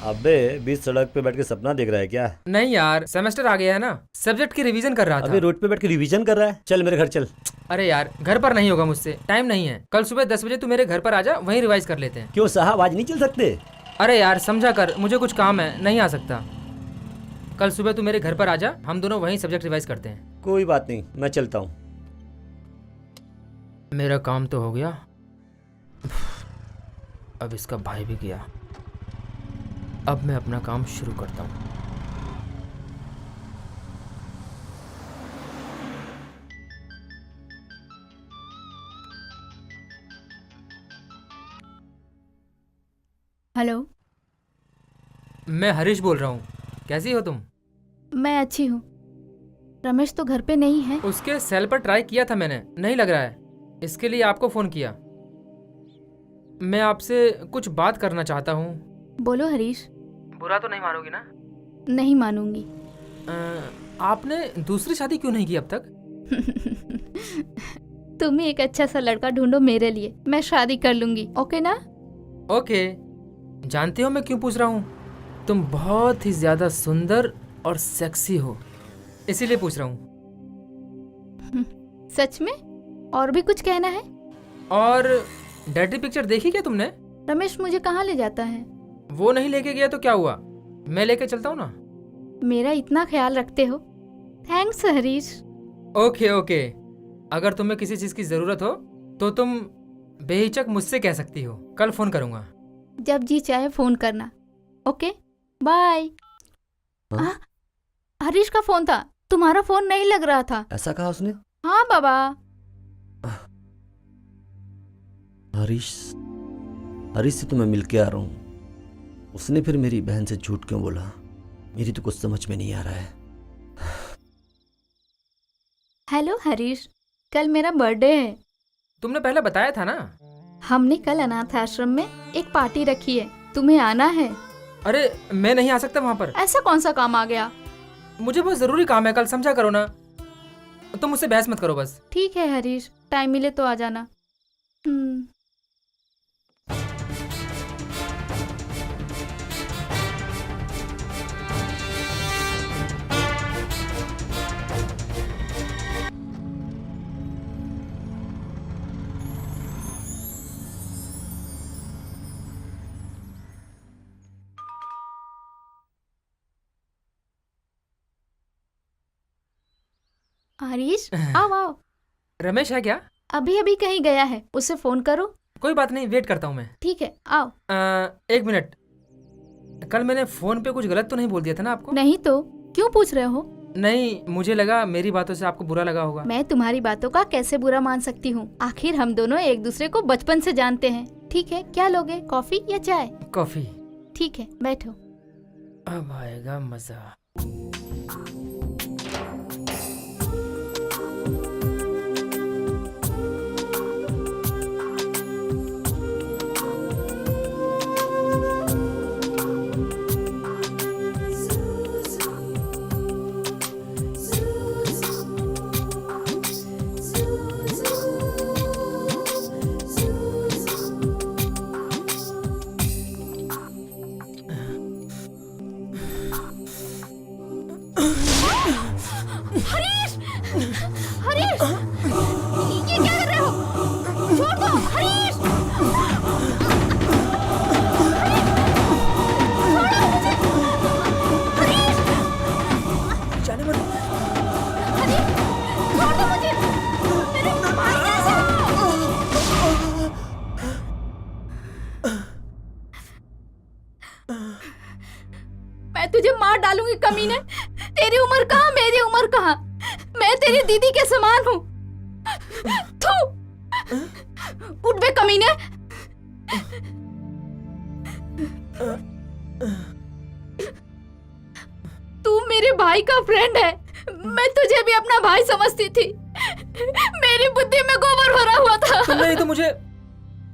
अबे बीच सड़क पे बैठ के सपना देख रहा है क्या? नहीं यार, सेमेस्टर आ गया है ना, सब्जेक्ट की रिवीजन कर रहा था। अबे रोड पे बैठ के रिवीजन कर रहा है? चल मेरे घर चल। अरे यार, घर पर नहीं होगा मुझसे, टाइम नहीं है। कल सुबह 10 बजे तू मेरे घर पर आजा, वहीं रिवाइज कर लेते हैं। क्यों साहब, आज नहीं चल सकते? अरे यार समझा कर, मुझे कुछ काम है, नहीं आ सकता। कल सुबह तू मेरे घर पर आजा, हम दोनों वहीं सब्जेक्ट रिवाइज करते हैं। कोई बात नहीं, मैं चलता हूँ। मेरा काम तो हो गया, अब इसका भाई भी गया। अब मैं अपना काम शुरू करता हूँ। हेलो, मैं हरीश बोल रहा हूँ, कैसी हो तुम? मैं अच्छी हूँ। रमेश तो घर पे नहीं है। उसके सेल पर ट्राई किया था मैंने, नहीं लग रहा है, इसके लिए आपको फोन किया। मैं आपसे कुछ बात करना चाहता हूँ। बोलो हरीश। बुरा तो नहीं मानोगी ना? नहीं मानूंगी। आपने दूसरी शादी क्यों नहीं की अब तक? तुम ही एक अच्छा सा लड़का ढूंढो मेरे लिए, मैं शादी कर लूंगी। ओके ना? ओके। जानते हो मैं क्यों पूछ रहा हूँ? तुम बहुत ही ज्यादा सुंदर और सेक्सी हो, इसीलिए पूछ रहा हूँ। सच में? और भी कुछ कहना है? और डर्टी पिक्चर देखी क्या तुमने? रमेश मुझे कहाँ ले जाता है? वो नहीं लेके गया तो क्या हुआ, मैं लेके चलता हूँ ना। मेरा इतना ख्याल रखते हो, थैंक्स हरीश। ओके ओके, अगर तुम्हें किसी चीज की जरूरत हो तो तुम बेहिचक मुझसे कह सकती हो। कल फोन करूंगा। जब जी चाहे फोन करना। Okay bye. हाँ? हरीश का फोन था, तुम्हारा फोन नहीं लग रहा था। ऐसा कहा उसने? हाँ बाबा। हरीश से तो मैं मिल के आ रहा हूँ, उसने फिर मेरी बहन से झूठ क्यों बोला? मेरी तो कुछ समझ में नहीं आ रहा है। हेलो हरीश, कल मेरा बर्थडे है। तुमने पहले बताया था ना। हमने कल अनाथ आश्रम में एक पार्टी रखी है, तुम्हें आना है। अरे मैं नहीं आ सकता वहाँ पर। ऐसा कौन सा काम आ गया? मुझे बहुत जरूरी काम है, कल समझा करो ना। तुम मुझसे बहस मत करो बस। ठीक है हरीश, टाइम मिले तो आ जाना। हरीश आओ आओ। रमेश है क्या? अभी अभी कहीं गया है, उसे फोन करो। कोई बात नहीं, वेट करता हूँ मैं। ठीक है आओ। 1 मिनट, कल मैंने फोन पे कुछ गलत तो नहीं बोल दिया था ना आपको? नहीं तो क्यों पूछ रहे हो? नहीं, मुझे लगा मेरी बातों से आपको बुरा लगा होगा। मैं तुम्हारी बातों का कैसे बुरा मान सकती हूँ? आखिर हम दोनों एक दूसरे को बचपन से जानते हैं। ठीक है, क्या लोगे, कॉफी या चाय? कॉफी। ठीक है बैठो। अब आएगा मजा। हरीश! हरीश! ये क्या कर रहे हो? छोड़ दो, हरीश! जाने मत। हरीश! छोड़ दो मुझे! मेरे भाई कैसे हो? मैं तुझे मार डालूंगी कमीने। तेरी उम्र कहाँ, मेरी उम्र कहाँ? मैं तेरी दीदी के समान हूँ। थू! उठ बे कमीने। तू मेरे भाई का फ्रेंड है, मैं तुझे भी अपना भाई समझती थी। मेरी बुद्धि में गोबर भरा हुआ था। तुमने ही तो मुझे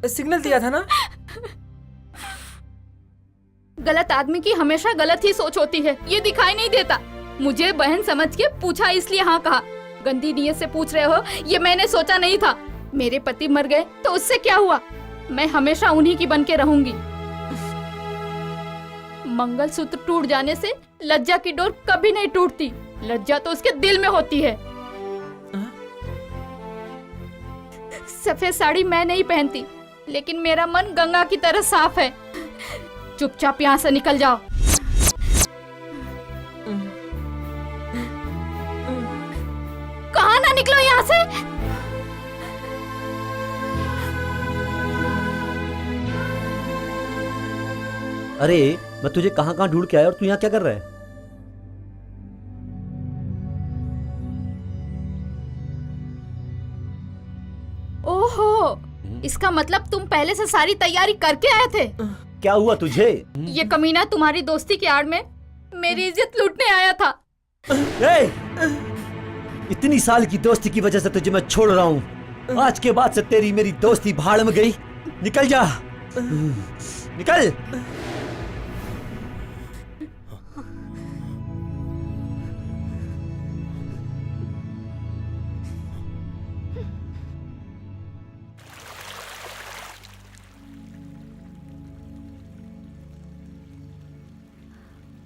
सिग्नल दिया था ना। गलत आदमी की हमेशा गलत ही सोच होती है, ये दिखाई नहीं देता। मुझे बहन समझ के पूछा इसलिए हाँ कहा। गंदी नीयत से पूछ रहे हो, ये मैंने सोचा नहीं था। मेरे पति मर गए तो उससे क्या हुआ? मैं हमेशा उन्हीं की बन के रहूंगी। मंगलसूत्र टूट जाने से लज्जा की डोर कभी नहीं टूटती। लज्जा तो उसके दिल में होती है। सफेद साड़ी मैं नहीं पहनती, लेकिन मेरा मन गंगा की तरह साफ है। चुपचाप यहाँ से निकल जाओ। कहाँ ना निकलो यहाँ से। अरे मैं तुझे कहाँ कहाँ ढूंढ के आया और तू यहाँ क्या कर रहा है? ओहो, इसका मतलब तुम पहले से सारी तैयारी करके आए थे। क्या हुआ तुझे? ये कमीना तुम्हारी दोस्ती की आड़ में मेरी इज्जत लूटने आया था। ए! इतनी साल की दोस्ती की वजह से तुझे मैं छोड़ रहा हूँ। आज के बाद से तेरी मेरी दोस्ती भाड़ में गई। निकल जा। निकल।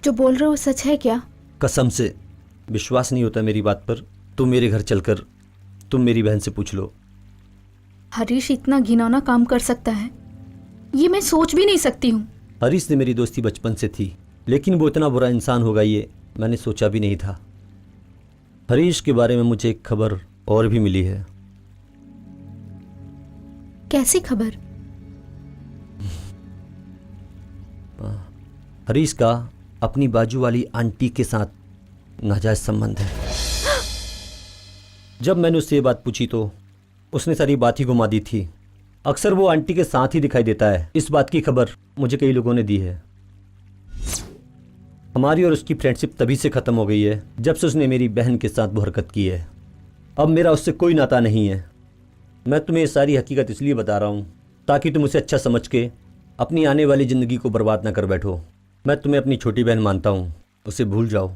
जो बोल रहे हो सच है क्या? कसम से विश्वास नहीं होता मेरी बात पर? तुम मेरे घर चलकर तुम मेरी बहन से पूछ लो। हरीश इतना घिनौना काम कर सकता है, ये मैं सोच भी नहीं सकती हूँ। हरीश से मेरी दोस्ती बचपन से थी, लेकिन वो इतना बुरा इंसान होगा ये मैंने सोचा भी नहीं था। हरीश के बारे में मुझे एक खबर और भी मिली है। कैसी खबर? हरीश का अपनी बाजू वाली आंटी के साथ नाजायज संबंध है। जब मैंने उससे ये बात पूछी तो उसने सारी बात ही घुमा दी थी। अक्सर वो आंटी के साथ ही दिखाई देता है। इस बात की खबर मुझे कई लोगों ने दी है। हमारी और उसकी फ्रेंडशिप तभी से ख़त्म हो गई है जब से उसने मेरी बहन के साथ वो हरकत की है। अब मेरा उससे कोई नाता नहीं है। मैं तुम्हें ये सारी हकीकत इसलिए बता रहा हूँ ताकि तुम उसे अच्छा समझ के अपनी आने वाली ज़िंदगी को बर्बाद ना कर बैठो। मैं तुम्हें अपनी छोटी बहन मानता हूँ, उसे भूल जाओ।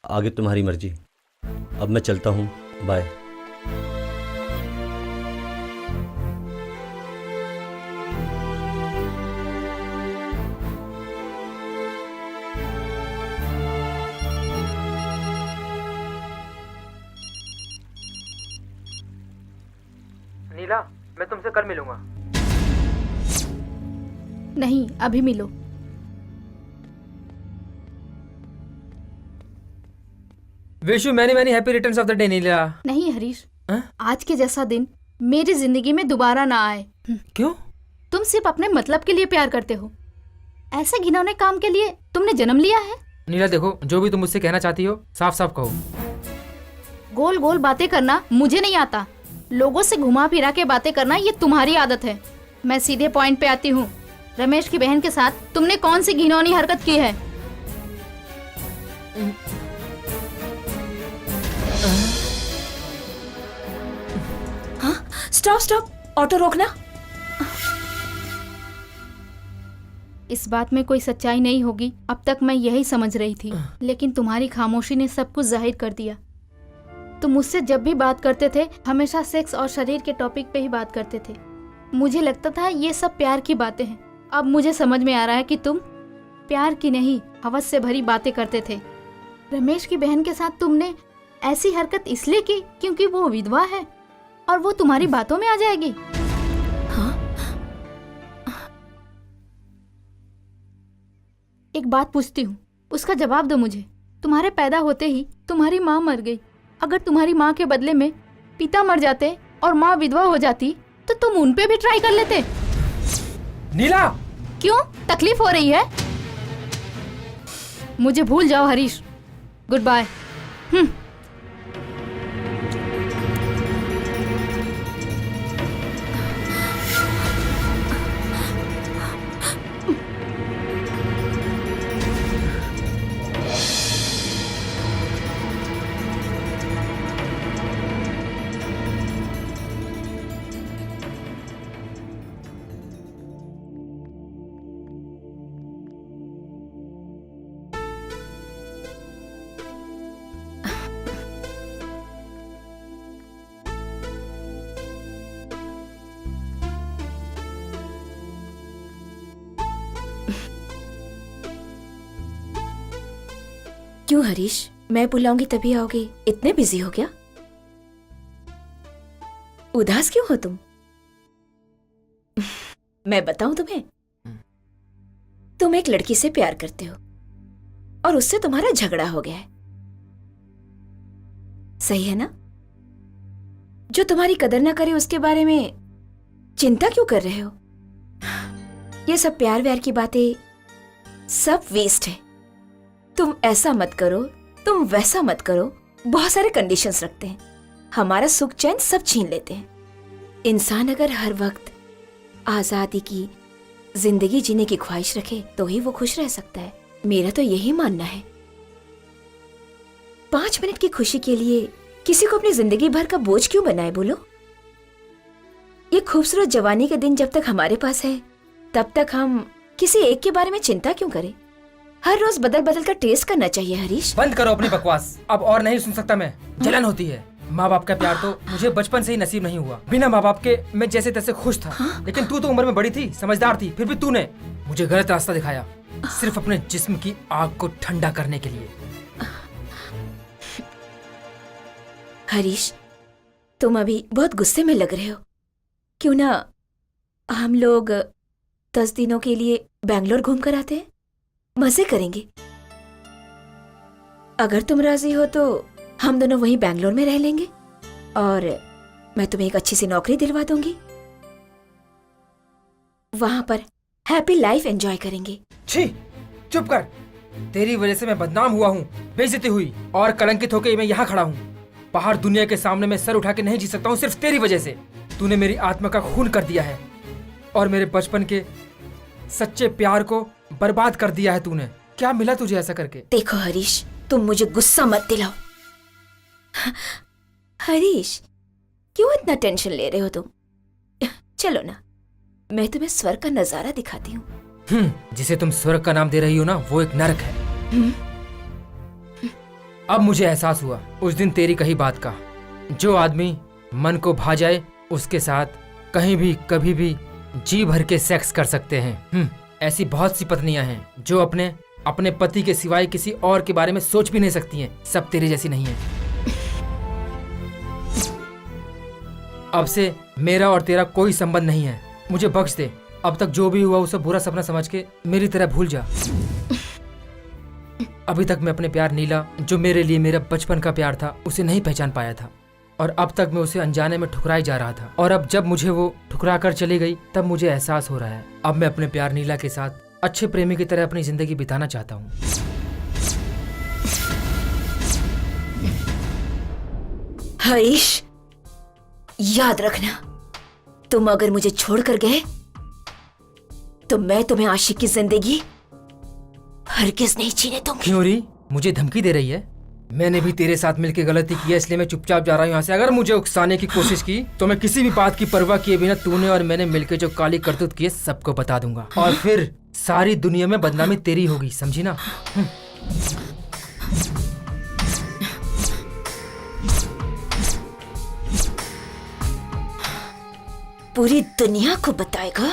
आगे तुम्हारी मर्जी। अब मैं चलता हूँ, बाय। नीला, मैं तुमसे कल मिलूंगा। नहीं, अभी मिलो। Wish you many many happy returns of the day Neela. नहीं हरीश, हाँ? आज के जैसा दिन मेरी जिंदगी में दोबारा ना आए। क्यों? तुम सिर्फ अपने मतलब के लिए प्यार करते हो। ऐसे घिनौने काम के लिए तुमने जन्म लिया है? नीला देखो, जो भी तुम मुझसे कहना चाहती हो साफ साफ कहो। गोल गोल बातें करना मुझे नहीं आता। लोगों से घुमा फिरा के बातें करना ये तुम्हारी आदत है। मैं सीधे पॉइंट पे आती हूँ। रमेश की बहन के साथ तुमने कौन सी घिनौनी हरकत की है? हाँ, स्टॉप स्टॉप, ऑटो रोकना। इस बात में कोई सच्चाई नहीं होगी, अब तक मैं यही समझ रही थी, लेकिन तुम्हारी खामोशी ने सब कुछ जाहिर कर दिया। तुम मुझसे जब भी बात करते थे हमेशा सेक्स और शरीर के टॉपिक पे ही बात करते थे। मुझे लगता था ये सब प्यार की बातें हैं। अब मुझे समझ में आ रहा है कि तुम प्यार की नहीं, हवस से भरी बातें करते थे। रमेश की बहन के साथ तुमने ऐसी हरकत इसलिए की क्योंकि वो विधवा है और वो तुम्हारी बातों में आ जाएगी। हाँ? एक बात पूछती हूँ, उसका जवाब दो मुझे। तुम्हारे पैदा होते ही तुम्हारी माँ मर गई। अगर तुम्हारी माँ के बदले में पिता मर जाते और माँ विधवा हो जाती तो तुम उन पे भी ट्राई कर लेते। नीला! क्यों? तकलीफ हो रही है? मुझे भूल जाओ हरीश। Good bye. क्यों हरीश, मैं बुलाऊंगी तभी आओगे? इतने बिजी हो गया? उदास क्यों हो तुम? मैं बताऊं तुम्हें, तुम एक लड़की से प्यार करते हो और उससे तुम्हारा झगड़ा हो गया है। सही है ना? जो तुम्हारी कदर ना करे उसके बारे में चिंता क्यों कर रहे हो? ये सब प्यार व्यार की बातें सब वेस्ट है। तुम ऐसा मत करो, तुम वैसा मत करो। बहुत सारे कंडीशंस रखते हैं, हमारा सुख चैन सब छीन लेते हैं। इंसान अगर हर वक्त आजादी की जिंदगी जीने की ख्वाहिश रखे तो ही वो खुश रह सकता है। मेरा तो यही मानना है। 5 मिनट की खुशी के लिए किसी को अपनी जिंदगी भर का बोझ क्यों बनाए बोलो? ये खूबसूरत जवानी के दिन जब तक हमारे पास है तब तक हम किसी एक के बारे में चिंता क्यों करें? हर रोज बदल बदल कर टेस्ट करना चाहिए हरीश। बंद करो अपनी बकवास, अब और नहीं सुन सकता मैं। जलन होती है। माँ बाप का प्यार तो मुझे बचपन से ही नसीब नहीं हुआ। बिना माँ बाप के मैं जैसे तैसे खुश था। लेकिन तू तो उम्र में बड़ी थी, समझदार थी, फिर भी तूने मुझे गलत रास्ता दिखाया, सिर्फ अपने जिस्म की आग को ठंडा करने के लिए। हरीश, तुम अभी बहुत गुस्से में लग रहे हो। क्यों ना हम लोग 10 दिनों के लिए बैंगलोर घूम कर आते हैं, मजे करेंगे। अगर तुम राजी हो तो हम दोनों वहीं बैंगलोर में रह लेंगे और मैं तुम्हें एक अच्छी सी नौकरी दिलवा दूंगी। वहां पर हैप्पी लाइफ एंजॉय करेंगे। छी, चुप कर। तेरी वजह से मैं बदनाम हुआ हूँ, बेइज्जती हुई और कलंकित होकर मैं यहाँ खड़ा हूँ। बाहर दुनिया के सामने मैं सर उठा के नहीं जी सकता हूँ, सिर्फ तेरी वजह से। तूने मेरी आत्मा का खून कर दिया है और मेरे बचपन के सच्चे प्यार को बर्बाद कर दिया है तूने। क्या मिला तुझे ऐसा करके? देखो हरीश, तुम मुझे गुस्सा मत दिलाओ। हरीश, क्यों इतना टेंशन ले रहे हो तुम? चलो ना, मैं तुम्हें स्वर्ग का नजारा दिखाती हूँ। जिसे तुम स्वर्ग का नाम दे रही हो ना, वो एक नरक है। अब मुझे एहसास हुआ उस दिन तेरी कही बात का। जो आदमी मन को भा जाए उसके साथ कहीं भी कभी भी जी भर के सेक्स कर सकते हैं। ऐसी बहुत सी पत्नियां हैं जो अपने पति के सिवाय किसी और के बारे में सोच भी नहीं सकती हैं। सब तेरे जैसी नहीं है। अब से मेरा और तेरा कोई संबंध नहीं है। मुझे बख्श दे। अब तक जो भी हुआ उसे बुरा सपना समझ के मेरी तरह भूल जा। अभी तक मैं अपने प्यार नीला, जो मेरे लिए मेरा बचपन का प्यार था, उसे नहीं पहचान पाया था और अब तक मैं उसे अनजाने में ठुकराई जा रहा था। और अब जब मुझे वो ठुकरा कर चली गई तब मुझे एहसास हो रहा है अब मैं अपने प्यार नीला के साथ अच्छे प्रेमी की तरह अपनी जिंदगी बिताना चाहता हूँ। हरीश, याद रखना, तुम अगर मुझे छोड़कर गए तो मैं तुम्हें आशिक की जिंदगी हरगिज नहीं जीने दूंगी। क्यों री, मुझे धमकी दे रही है? मैंने भी तेरे साथ मिलकर गलती की है, इसलिए मैं चुपचाप जा रहा हूँ यहाँ से। अगर मुझे उकसाने की कोशिश की तो मैं किसी भी बात की परवाह किए बिना तूने और मैंने मिलकर जो काली करतूत की है सबको बता दूंगा और फिर सारी दुनिया में बदनामी तेरी होगी, समझी ना? पूरी दुनिया को बताएगा?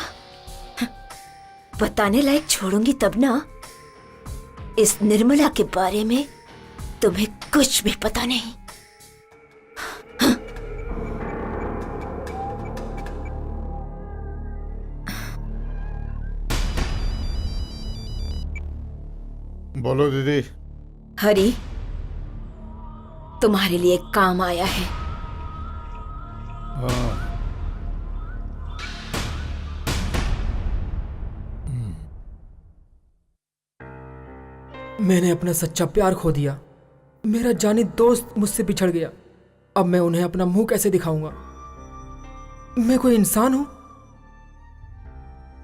बताने लायक छोड़ूंगी तब ना। इस निर्मला के बारे में तुम्हें कुछ भी पता नहीं। बोलो दीदी। हरी, तुम्हारे लिए एक काम आया है। हाँ। मैंने अपना सच्चा प्यार खो दिया। मेरा जानी दोस्त मुझसे बिछड़ गया। अब मैं उन्हें अपना मुंह कैसे दिखाऊंगा? मैं कोई इंसान हूं?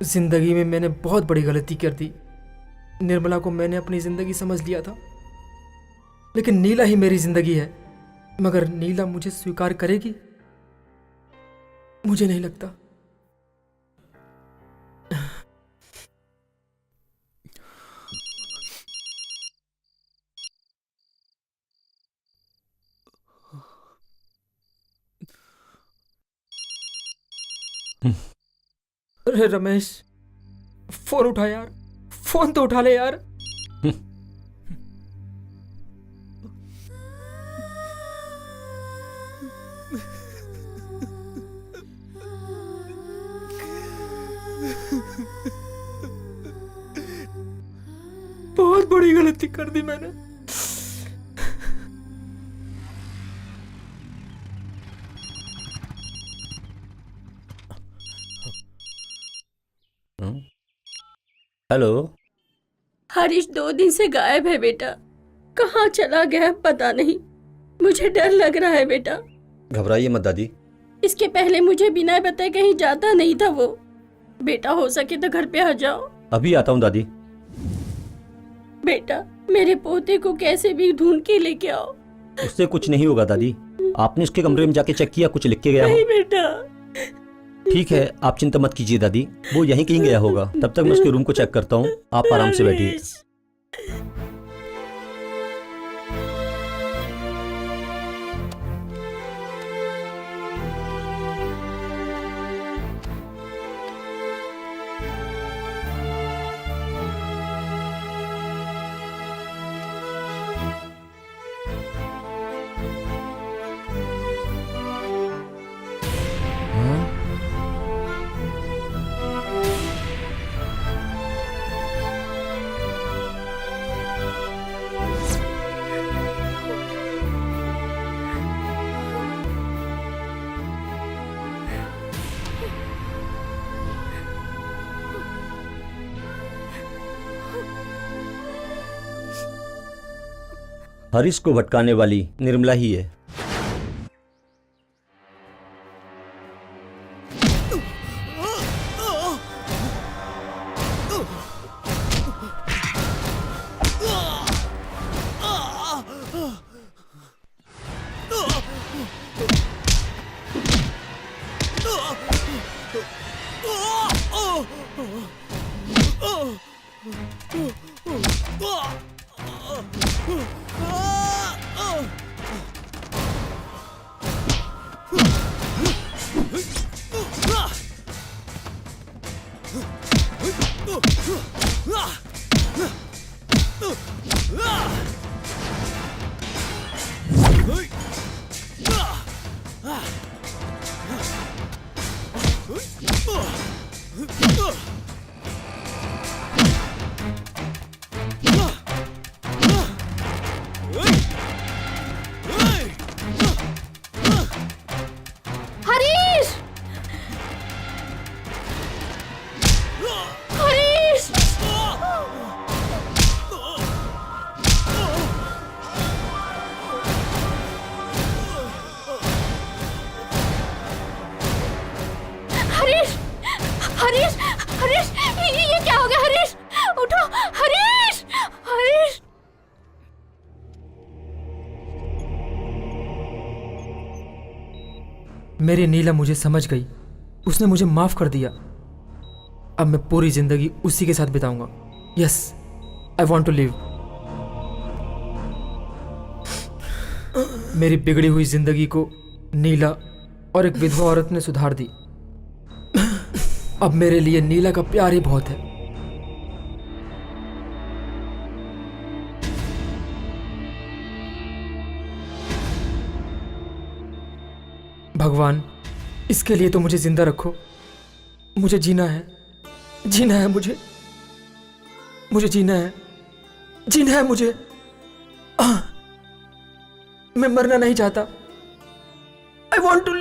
जिंदगी में मैंने बहुत बड़ी गलती कर दी। निर्मला को मैंने अपनी जिंदगी समझ लिया था, लेकिन नीला ही मेरी जिंदगी है। मगर नीला मुझे स्वीकार करेगी? मुझे नहीं लगता। अरे रमेश, फोन उठा यार, फोन तो उठा ले यार। बहुत बड़ी गलती कर दी मैंने। हेलो। हरीश 2 दिन से गायब है बेटा। कहाँ चला गया पता नहीं। मुझे डर लग रहा है बेटा। घबराइए मत दादी। इसके पहले मुझे बिना बताए कहीं जाता नहीं था वो। बेटा हो सके तो घर पे आ जाओ। अभी आता हूँ दादी। बेटा, मेरे पोते को कैसे भी ढूंढ के लेके आओ। उससे कुछ नहीं होगा दादी। आपने उसके कमरे में जाके चेक किया? कुछ लिख के गया? नहीं बेटा, ठीक है, आप चिंता मत कीजिए दादी, वो यहीं कहीं गया होगा। तब तक मैं उसके रूम को चेक करता हूँ, आप आराम से बैठिए। हरीश को भटकाने वाली निर्मला ही है। हरीश! हरीश! हरीश! हरीश! हरीश! ये क्या हो गया हरीश? उठो! हरीश! हरीश! मेरी नीला मुझे समझ गई, उसने मुझे माफ कर दिया। अब मैं पूरी जिंदगी उसी के साथ बिताऊंगा। Yes, I want to live. मेरी बिगड़ी हुई जिंदगी को नीला और एक विधवा औरत ने सुधार दी। अब मेरे लिए नीला का प्यार ही बहुत है। भगवान, इसके लिए तो मुझे जिंदा रखो। मुझे जीना है, जीना है मुझे जीना है, जीना है मुझे। मैं मरना नहीं चाहता। I want to.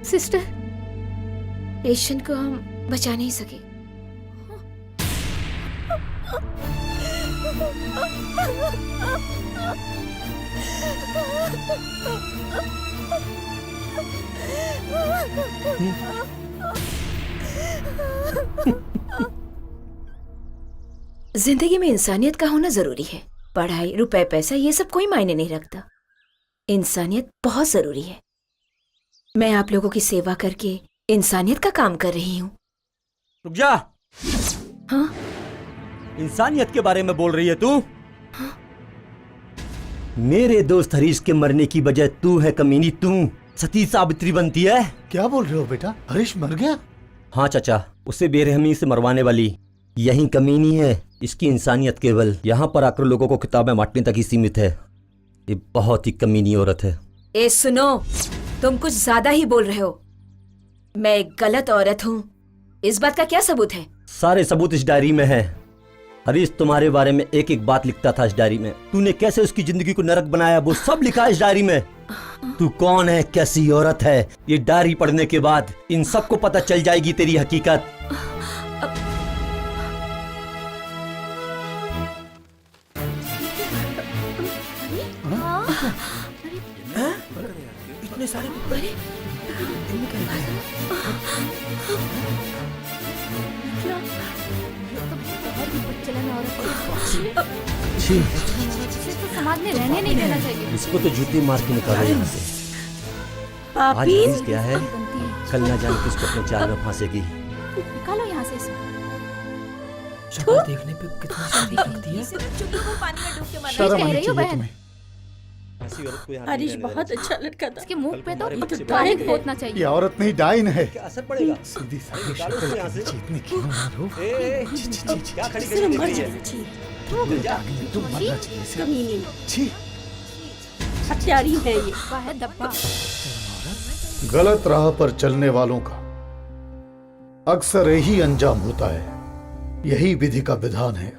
Sister, patient को हम बचा नहीं सके। जिंदगी में इंसानियत का होना जरूरी है। पढ़ाई, रुपए, पैसा ये सब कोई मायने नहीं रखता। इंसानियत बहुत जरूरी है। मैं आप लोगों की सेवा करके इंसानियत का काम कर रही हूँ। रुक जा। हाँ? इंसानियत के बारे में बोल रही है तू? हाँ? मेरे दोस्त हरीश के मरने की वजह तू है कमीनी, तू सती सावित्री बनती है। क्या बोल रहे हो बेटा? हरीश मर गया? हाँ चाचा, उसे बेरहमी से मरवाने वाली यही कमीनी है। इसकी इंसानियत केवल यहाँ पर आकर लोगों को किताबें बांटने तक ही सीमित है। ये बहुत ही कमीनी औरत है। ए सुनो, तुम कुछ ज्यादा ही बोल रहे हो। मैं एक गलत औरत हूँ, इस बात का क्या सबूत है? सारे सबूत इस डायरी में है। हरीश तुम्हारे बारे में एक एक बात लिखता था इस डायरी में। तूने कैसे उसकी जिंदगी को नरक बनाया वो सब लिखा है इस डायरी में। तू कौन है, कैसी औरत है, ये डायरी पढ़ने के बाद इन सबको पता चल जाएगी तेरी हकीकत। इतने सारे पेपर इनमें क्या लिखा है? क्या ये तो बहुत ही बदचलन औरत है। छी, इसे तो समाज में रहने नहीं देना चाहिए। इसको तो जूती मार के निकालो यहाँ से। आज पापी बारिश क्या है, बनती है। कल ना जाने किसको अपने जाल में फांसेगी। निकालो यहाँ से इसे। शक्ल देखने पे कितनी शादी लगती है। शर्म कह आनी रही हो चाहिए बहन? तुम्हें। ऐसी औरत को यहाँ हरीश नहीं रहने बहुत देना अच्छा लड़का था। इसके मुंह पे तो हमारे बच्चे डायरेक्ट बड़े पोतना ये चाहिए। औरत नहीं डाइन है। चाहिए। क्या असर पड़ेगा? सीधी सादी निकालो शक्ल उसको यहाँ के से। नीचे इतनी क्यों मारो? ए, क्या खड़ी सिर्फ खड़ी मर देख रही जाना है? चाहिए। तुम मरना चाहिए इसे। कमीनी छी, हत्यारी है ये। डब्बा है डब्बा। गलत राह पर चलने वालों का अक्सर यही अंजाम होता है। यही विधि का विधान है।